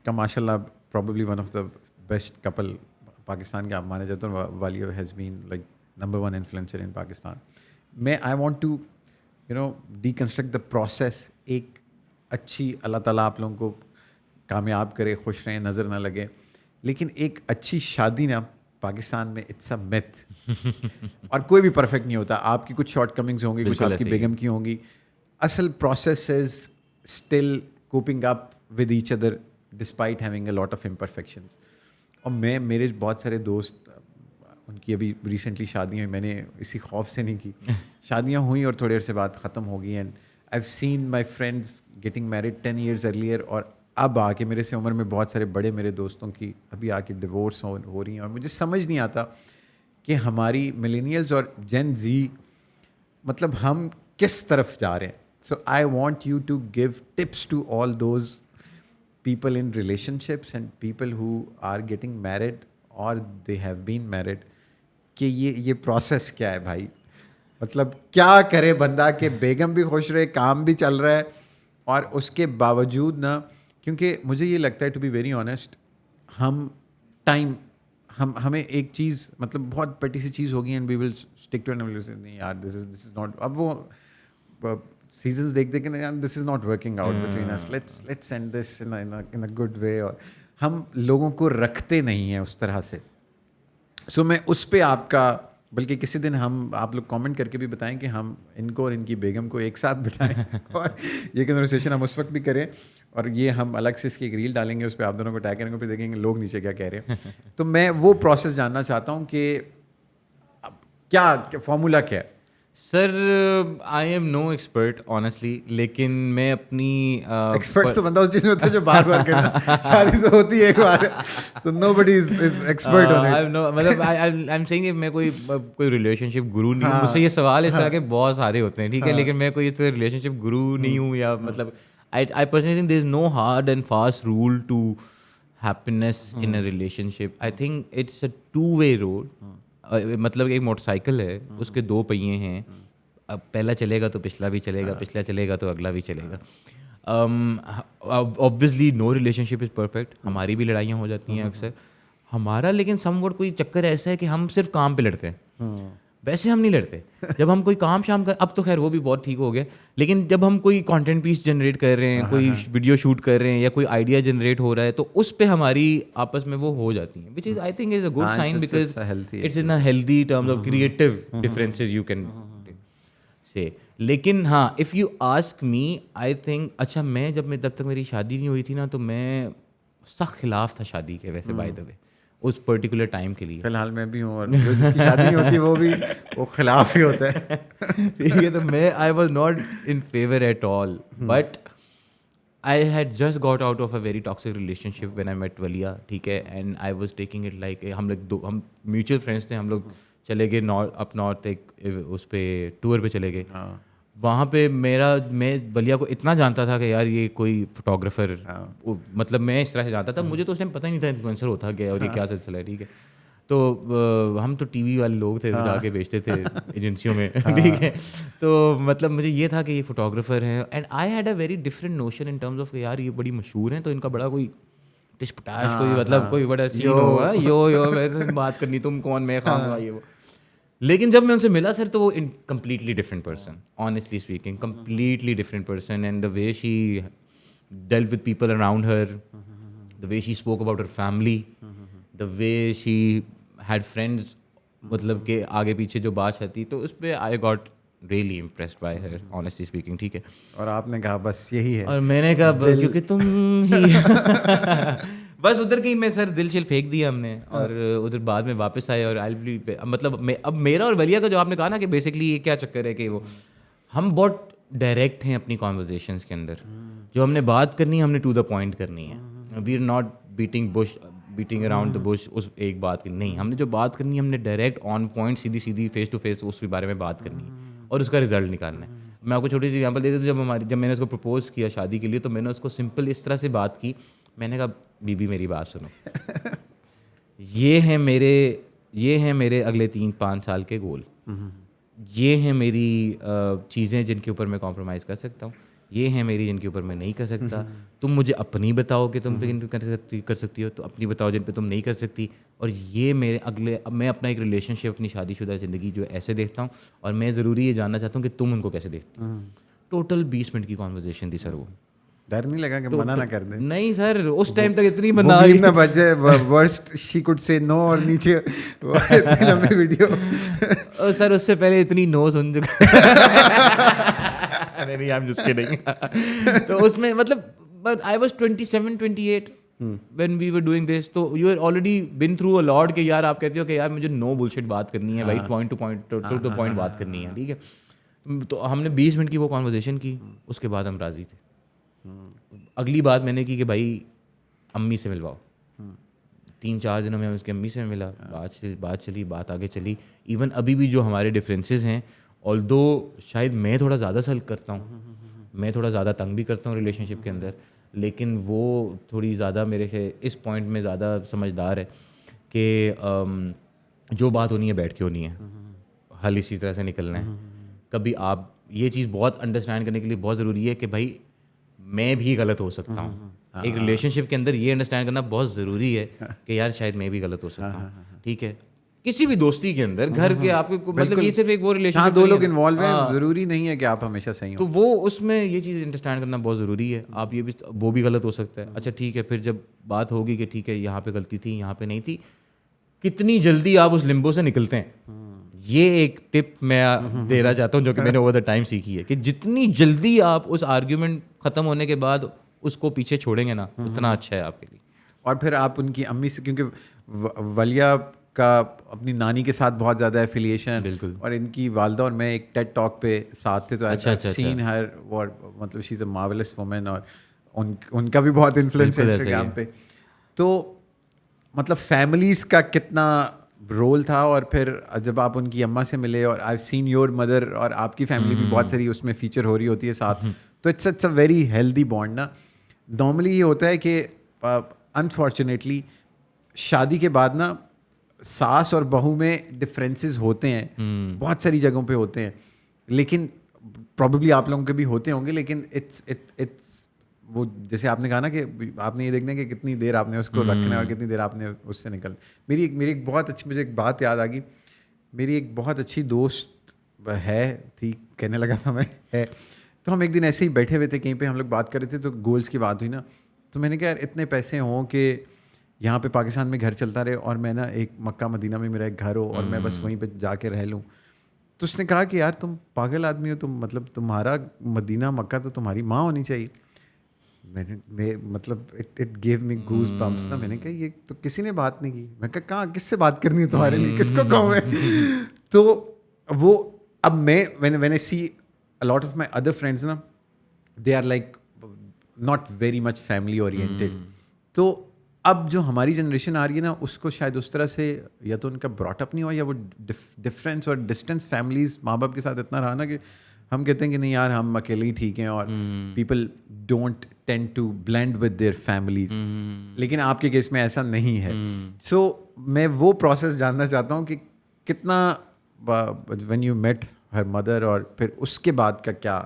S1: का माशाल्लाह probably one of the best couple Pakistan के आप माने जाते हैं. Walia has been like number 1 influencer in Pakistan. मैं I want to deconstruct the process. एक अच्छी अल्लाह ताला आप लोगों को कामयाब करे, खुश रहें, नज़र ना लगे, लेकिन एक अच्छी शादी ना पाकिस्तान में इट्स अ मिथ. और कोई भी परफेक्ट नहीं होता. आपकी कुछ शॉर्ट कमिंग्स होंगी, कुछ आपकी बेगम की होंगी. असल process is still coping up with each other despite having a lot of imperfections. और मेरे बहुत सारे दोस्त, उनकी अभी रिसेंटली शादियाँ हुई, मैंने इसी खौफ से नहीं की. शादियाँ हुई और थोड़ी देर से बाद ख़त्म हो गई. And I have seen my friends getting married 10 years earlier, और अब आके मेरे से उम्र में बहुत सारे बड़े मेरे दोस्तों की अभी आके डिवोर्स हो रही हैं. और मुझे समझ नहीं आता कि हमारी मिलेनियल्स और जेन जी मतलब हम किस तरफ जा रहे हैं. So I want you to give tips to all those people in relationships and people who are getting married or they have been married, कि ये प्रोसेस क्या है भाई. मतलब क्या करे बंदा कि बेगम भी खुश रहे, काम भी चल रहा है, और उसके बावजूद ना, क्योंकि मुझे ये लगता है टू बी वेरी ऑनेस्ट, हमें एक चीज़ मतलब बहुत पटी सी चीज़ होगी and we will stick to नहीं यार दिस इज नॉट. अब वो सीजन्स देख के ना यार this is not working out between us, let's end this in a good way. और हम लोगों को रखते नहीं हैं उस तरह से. सो मैं उस पे आपका, बल्कि किसी दिन हम आप लोग कमेंट करके भी बताएं कि हम इनको और इनकी बेगम को एक साथ बिठाएं और ये कन्वर्सेशन हम उस वक्त भी करें. और ये हम अलग से इसकी एक रील डालेंगे, उस पर आप दोनों को टैग करेंगे, फिर देखेंगे लोग नीचे क्या कह रहे हैं. तो मैं वो प्रोसेस जानना चाहता हूँ कि क्या फॉर्मूला क्या है.
S2: Sir I am no expert honestly, लेकिन मैं अपनी
S1: एक्सपर्ट तो बंदा उस चीज में होता है जो बार बार करना. शादी तो होती है एक बार, so nobody is expert on it.
S2: मतलब आई एम सेइंग मैं कोई रिलेशनशिप गुरु नहीं हूँ. मुझसे ये सवाल इस तरह के बहुत सारे होते हैं, ठीक है, लेकिन मैं कोई रिलेशनशिप गुरु नहीं हूँ. या मतलब I personally think there is no hard and fast rule to happiness in a relationship. I think it's a 2-way road. मतलब एक मोटरसाइकिल है, उसके 2 पहिए हैं. अब पहला चलेगा तो पिछला भी चलेगा, पिछला चलेगा तो अगला भी चलेगा. Obviously no relationship is perfect. हमारी भी लड़ाइयाँ हो जाती हैं अक्सर हमारा, लेकिन समवट कोई चक्कर ऐसा है कि हम सिर्फ काम पे लड़ते हैं. वैसे हम नहीं लड़ते. जब हम कोई काम शाम कर, अब तो खैर वो भी बहुत ठीक हो गया, लेकिन जब हम कोई कंटेंट पीस जनरेट कर रहे हैं, कोई वीडियो शूट कर रहे हैं, या कोई आइडिया जनरेट हो रहा है, तो उस पे हमारी आपस में वो हो जाती है, which is I think is a good sign, because it's in a healthy terms of creative differences you can say. लेकिन हाँ, if you ask me, I think अच्छा जब तक मेरी शादी नहीं हुई थी ना, तो मैं सख्त खिलाफ था शादी के, वैसे बाय द वे, उस पर्टिकुलर टाइम के लिए.
S1: फिलहाल मैं भी हूँ, और जो जिसकी शादी नहीं होती वो खिलाफ ही होता है.
S2: ठीक है, तो मैं I was not in favour at all, but I had just got out of a very toxic relationship when I met Walia, ठीक है, and I was taking it like हम म्यूचुअल फ्रेंड्स थे, हम लोग चले गए नॉर्थ एक उस पर टूर पे चले गए। वहाँ पे मैं वलिया को इतना जानता था कि यार ये कोई फोटोग्राफर, मतलब मैं इस तरह से जानता था, मुझे तो उस टाइम पता ही नहीं था इन्फ्लुएंसर होता क्या और ये क्या सिलसिला है, ठीक है। तो हम तो टीवी वाले लोग थे, जाके बेचते थे एजेंसियों में, ठीक है। तो मतलब मुझे ये था कि ये फोटोग्राफर है, and I had a very different notion in terms of यार ये बड़ी मशहूर हैं तो इनका बड़ा कोई टिशपटाश, कोई मतलब कोई बड़ा सीन होगा, यो मैं बात करनी, तुम कौन, मैं खाऊंगा, ये वो। लेकिन जब मैं उनसे मिला सर, तो वो completely different person, honestly speaking, completely different person, and the way she dealt with people around her, the way she spoke about her family, the way she had friends, मतलब कि आगे पीछे जो बात आती, तो उस पर I got really impressed by her, honestly speaking, ठीक है।
S1: और आपने कहा बस यही है,
S2: और मैंने कहा क्योंकि तुम ही बस उधर की मैं सर दिल शिल फेंक दिया हमने, और उधर बाद में वापस आए, और आई मतलब अब मेरा और वलिया का जो आपने कहा ना कि बेसिकली ये क्या चक्कर है कि वो हम बहुत डायरेक्ट हैं अपनी कॉन्वर्जेशंस के अंदर, जो हमने बात करनी है हमने टू द पॉइंट करनी है, we are not beating around the bush उस एक बात की, नहीं, हमने जो बात करनी है हमने डायरेक्ट ऑन पॉइंट सीधी सीधी फेस टू फेस उसके बारे में बात करनी है और उसका रिजल्ट निकालना है। मैं आपको छोटी सी एग्जांपल देता हूँ, जब मैंने उसको प्रपोज किया शादी के लिए, तो मैंने उसको सिंपल इस तरह से बात की, मैंने कहा बीबी मेरी बात सुनो, ये हैं मेरे अगले 3-5 साल के गोल, ये हैं मेरी चीज़ें जिनके ऊपर मैं कॉम्प्रोमाइज़ कर सकता हूँ, ये हैं मेरी जिनके ऊपर मैं नहीं कर सकता, तुम मुझे अपनी बताओ कि तुम पे कर सकती हो, तो अपनी बताओ जिन पे तुम नहीं कर सकती, और ये मेरे अब मैं अपना एक रिलेशनशिप, अपनी शादीशुदा ज़िंदगी जो ऐसे देखता हूँ, और मैं ज़रूरी ये जानना चाहता हूँ कि तुम उनको कैसे देखती हो। टोटल 20 मिनट की कॉन्वर्जेशन थी सर वो।
S1: डर नहीं लगा कि मना ना कर दे?
S2: नहीं सर, उस टाइम तक इतनी मना
S1: ना बजे worst she could say no, और नीचे इतनी लंबी वीडियो
S2: सर उससे पहले इतनी नो सुन चुका नहीं, I'm just kidding. तो उसमें मतलब I was 27-28 when we were doing this, तो you had already been through a lot कि यार आप कहते हो कि यार मुझे नो बुलशिट बात करनी है भाई, पॉइंट टू पॉइंट बात करनी है, ठीक है। तो हमने 20 मिनट की वो कॉन्वर्जेशन की, उसके बाद हम राज़ी थे। अगली बात मैंने की कि भाई अम्मी से मिलवाओ, 3-4 दिनों में उसकी अम्मी से मिला, बात आगे चली। इवन अभी भी जो हमारे डिफरेंसेस हैं, ऑल्दो शायद मैं थोड़ा ज़्यादा सल्क करता हूँ, मैं थोड़ा ज़्यादा तंग भी करता हूँ रिलेशनशिप के अंदर, लेकिन वो थोड़ी ज़्यादा मेरे से इस पॉइंट में ज़्यादा समझदार है कि जो बात होनी है बैठ के होनी है, हल इसी तरह से निकलना है। कभी आप ये चीज़ बहुत अंडरस्टैंड करने के लिए बहुत ज़रूरी है कि भाई मैं भी गलत हो सकता हूँ। एक रिलेशनशिप के अंदर ये अंडरस्टैंड करना बहुत ज़रूरी है कि यार शायद मैं भी गलत हो सकता हूँ, ठीक है। किसी भी दोस्ती के अंदर, घर के, आपके मतलब ये सिर्फ एक वो रिलेशनशिप,
S1: दो लोग इन्वॉल्व हैं, ज़रूरी नहीं है कि आप हमेशा सही हो,
S2: तो वो उसमें ये चीज़ अंडरस्टैंड करना बहुत ज़रूरी है। आप ये भी, वो भी गलत हो सकता है, अच्छा ठीक है, फिर जब बात होगी कि ठीक है यहाँ पे गलती थी, यहाँ पे नहीं थी, कितनी जल्दी आप उस लिम्बो से निकलते हैं, ये एक टिप मैं देना चाहता हूँ जो कि मैंने ओवर द टाइम सीखी है, कि जितनी जल्दी आप उस आर्ग्यूमेंट ख़त्म होने के बाद उसको पीछे छोड़ेंगे ना, उतना अच्छा है आपके लिए।
S1: और फिर आप उनकी अम्मी से, क्योंकि वलिया का अपनी नानी के साथ बहुत ज़्यादा एफिलिएशन,
S2: बिल्कुल,
S1: और इनकी वालदा और मैं एक टेड टॉक पे साथ थे, तो आई सीन हर, और मतलब she is a marvellous woman, और उनका भी बहुत इन्फ्लुएंस है इंस्टाग्राम पे। तो मतलब फैमिलीज़ का कितना रोल था, और फिर जब आप उनकी अम्मा से मिले, और आई सीन योर मदर, और आपकी फैमिली भी बहुत सारी उसमें फीचर हो रही होती है साथ, तो it's a very healthy bond ना। नॉर्मली ये होता है कि अनफॉर्चुनेटली शादी के बाद ना सास और बहू में डिफरेंसेस होते हैं, बहुत सारी जगहों पे होते हैं, लेकिन प्रॉब्ली आप लोगों के भी होते होंगे, लेकिन इट्स वो जैसे आपने कहा ना कि आपने ये देखना है कि कितनी देर आपने उसको रखना है और कितनी देर आपने उससे निकल। मेरी एक बहुत अच्छी, मुझे एक बात याद आ गई, मेरी एक बहुत अच्छी दोस्त थी, कहने लगा था मैं, है, तो हम एक दिन ऐसे ही बैठे हुए थे कहीं पे, हम लोग बात कर रहे थे, तो गोल्स की बात हुई ना, तो मैंने कहा यार इतने पैसे हों कि यहाँ पे पाकिस्तान में घर चलता रहे, और मैं ना एक मक्का मदीना में मेरा एक घर हो, और मैं बस वहीं पे जाके रह लूँ। तो उसने कहा कि यार तुम पागल आदमी हो, तुम मतलब तुम्हारा मदीना मक्का तो तुम्हारी माँ होनी चाहिए। मैं मतलब it give me goose bumps ना। मैंने कहा ये तो किसी ने बात नहीं की। मैं कहा कहाँ, किससे बात करनी है तुम्हारे लिए, किसको कहूँ मैं। तो वो अब मैं when I see a lot of my other friends ना, they are like not very much family oriented. तो अब जो हमारी जनरेशन आ रही है ना, उसको शायद उस तरह से या तो उनका ब्रॉटअप नहीं हुआ, या वो डिफरेंस और डिस्टेंस फैमिलीज माँ बाप के साथ इतना रहा ना कि हम कहते हैं कि नहीं यार हम अकेले ही ठीक हैं, और people don't tend to blend with their families. लेकिन आपके केस में ऐसा नहीं है। सो मैं वो प्रोसेस जानना चाहता हूँ कि कितना when you met her mother, और फिर उसके बाद का क्या,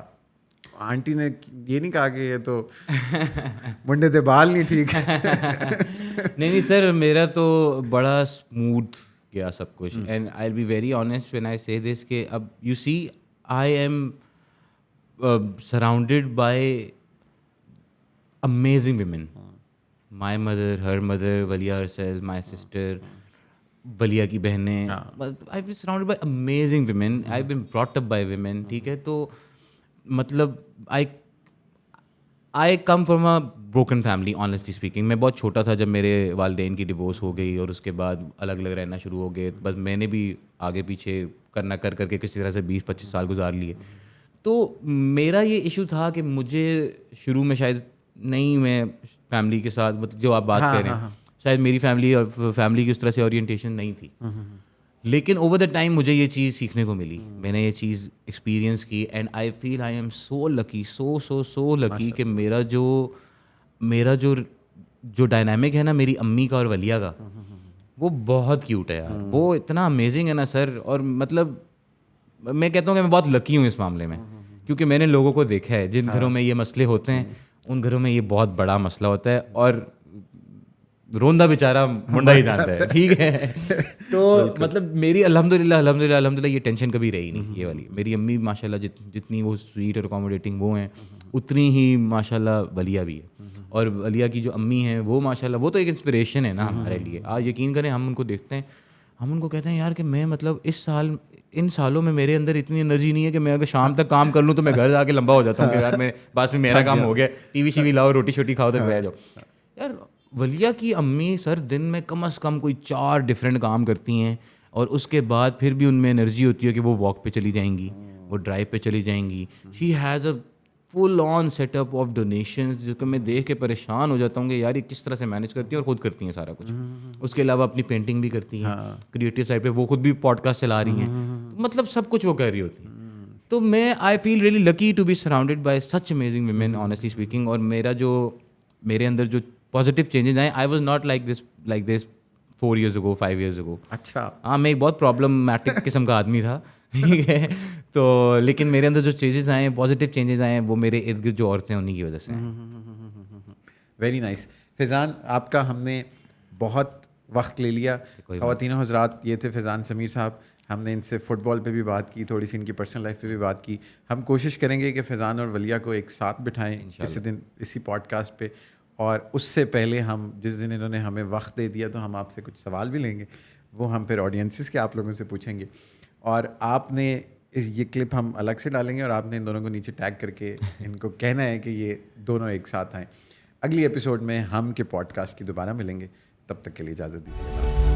S1: आंटी ने ये नहीं कहा कि ये तो मुंडे थे बाल नहीं ठीक
S2: नहीं सर, मेरा तो बड़ा स्मूथ गया सब कुछ। And I will be very honest when I say this कि अब you see I am surrounded by amazing women. My mother, her mother, Walia herself, my sister, Walia की बहनें, I be surrounded by amazing women. I been brought up by women, ठीक है। तो मतलब I come from a broken family, honestly speaking. मैं बहुत छोटा था जब मेरे वालिदैन की डिवोर्स हो गई, और उसके बाद अलग अलग रहना शुरू हो गए। बस मैंने भी आगे पीछे करना कर करके किसी तरह से 20-25 साल गुजार लिए। तो मेरा ये इशू था कि मुझे शुरू में शायद नहीं, मैं फैमिली के साथ, मतलब जो आप बात कह रहे हैं, शायद मेरी फैमिली और फैमिली की उस तरह से ओरिएंटेशन नहीं थी। लेकिन ओवर द टाइम मुझे ये चीज़ सीखने को मिली, मैंने ये चीज़ एक्सपीरियंस की, and I feel I am so lucky, so lucky कि मेरा जो डायनामिक है ना मेरी अम्मी का और वलिया का, वो बहुत क्यूट है यार। वो इतना अमेजिंग है ना सर। और मतलब मैं कहता हूँ कि मैं बहुत लकी हूँ इस मामले में, क्योंकि मैंने लोगों को देखा है जिन घरों में ये मसले होते हैं, उन घरों में ये बहुत बड़ा मसला होता है, और रोंदा बेचारा मुंडा ही जानता है, ठीक है। तो मतलब मेरी अल्हम्दुलिल्लाह ये टेंशन कभी रही नहीं, ये वाली। मेरी अम्मी माशाल्लाह जितनी वो स्वीट और अकोमोडेटिंग वो हैं, उतनी ही माशाल्लाह वलिया भी है। और वलिया की जो अम्मी हैं वो माशाल्लाह, वो तो एक इंस्पिरेशन है ना हमारे लिए। आज यकीन करें, हम उनको देखते हैं, हम उनको कहते हैं यार कि मैं मतलब इन सालों में मेरे अंदर इतनी एनर्जी नहीं है कि मैं अगर शाम तक काम कर लूँ तो मैं घर जाके लंबा हो जाता हूँ कि यार मैं बस में मेरा काम हो गया, टीवी शीवी लाओ, रोटी शोटी खाओ तक बैठ जाओ। यार वलिया की अम्मी सर दिन में कम से कम कोई 4 डिफरेंट काम करती हैं, और उसके बाद फिर भी उनमें एनर्जी होती है कि वो वॉक पे चली जाएंगी, वो ड्राइव पे चली जाएंगी। She has a full on setup of donations, जिसको मैं देख के परेशान हो जाता हूँ कि यार ये किस तरह से मैनेज करती है, और खुद करती हैं सारा कुछ। उसके अलावा अपनी पेंटिंग भी करती हैं, क्रिएटिव साइड पे वो खुद भी पॉडकास्ट चला रही हैं, तो मतलब सब कुछ वो कर रही होती हैं। तो मैं I feel really lucky to be surrounded by such amazing women, honestly speaking. और मेरे अंदर जो पॉजिटिव चेंजेस आए, I was not like this 4 years ago, 5 years ago।
S1: अच्छा,
S2: हाँ, मैं एक बहुत प्रॉब्लमैटिक किस्म का आदमी था, ठीक है। तो लेकिन मेरे अंदर जो चेंजेस आए, पॉजिटिव चेंजेस आए, वो मेरे इर्द गिर्द जो औरतें उन्हीं की वजह से हैं।
S1: Very nice. फैज़ान, आपका हमने बहुत वक्त ले लिया। ख़वातीन हज़रात, ये थे फैज़ान समीर साहब। हमने इनसे फ़ुटबॉल पे भी बात की, थोड़ी सी इनकी पर्सनल लाइफ पे भी बात की। हम कोशिश करेंगे कि फैज़ान और वलिया को एक साथ बिठाएं किसी दिन इसी पॉडकास्ट पे। और उससे पहले हम जिस दिन इन्होंने हमें वक्त दे दिया, तो हम आपसे कुछ सवाल भी लेंगे, वो हम फिर ऑडियंसिस के आप लोगों से पूछेंगे। और आपने ये क्लिप हम अलग से डालेंगे, और आपने इन दोनों को नीचे टैग करके इनको कहना है कि ये दोनों एक साथ आएँ। अगली एपिसोड में हम के पॉडकास्ट की दोबारा मिलेंगे, तब तक के लिए इजाज़त दीजिए।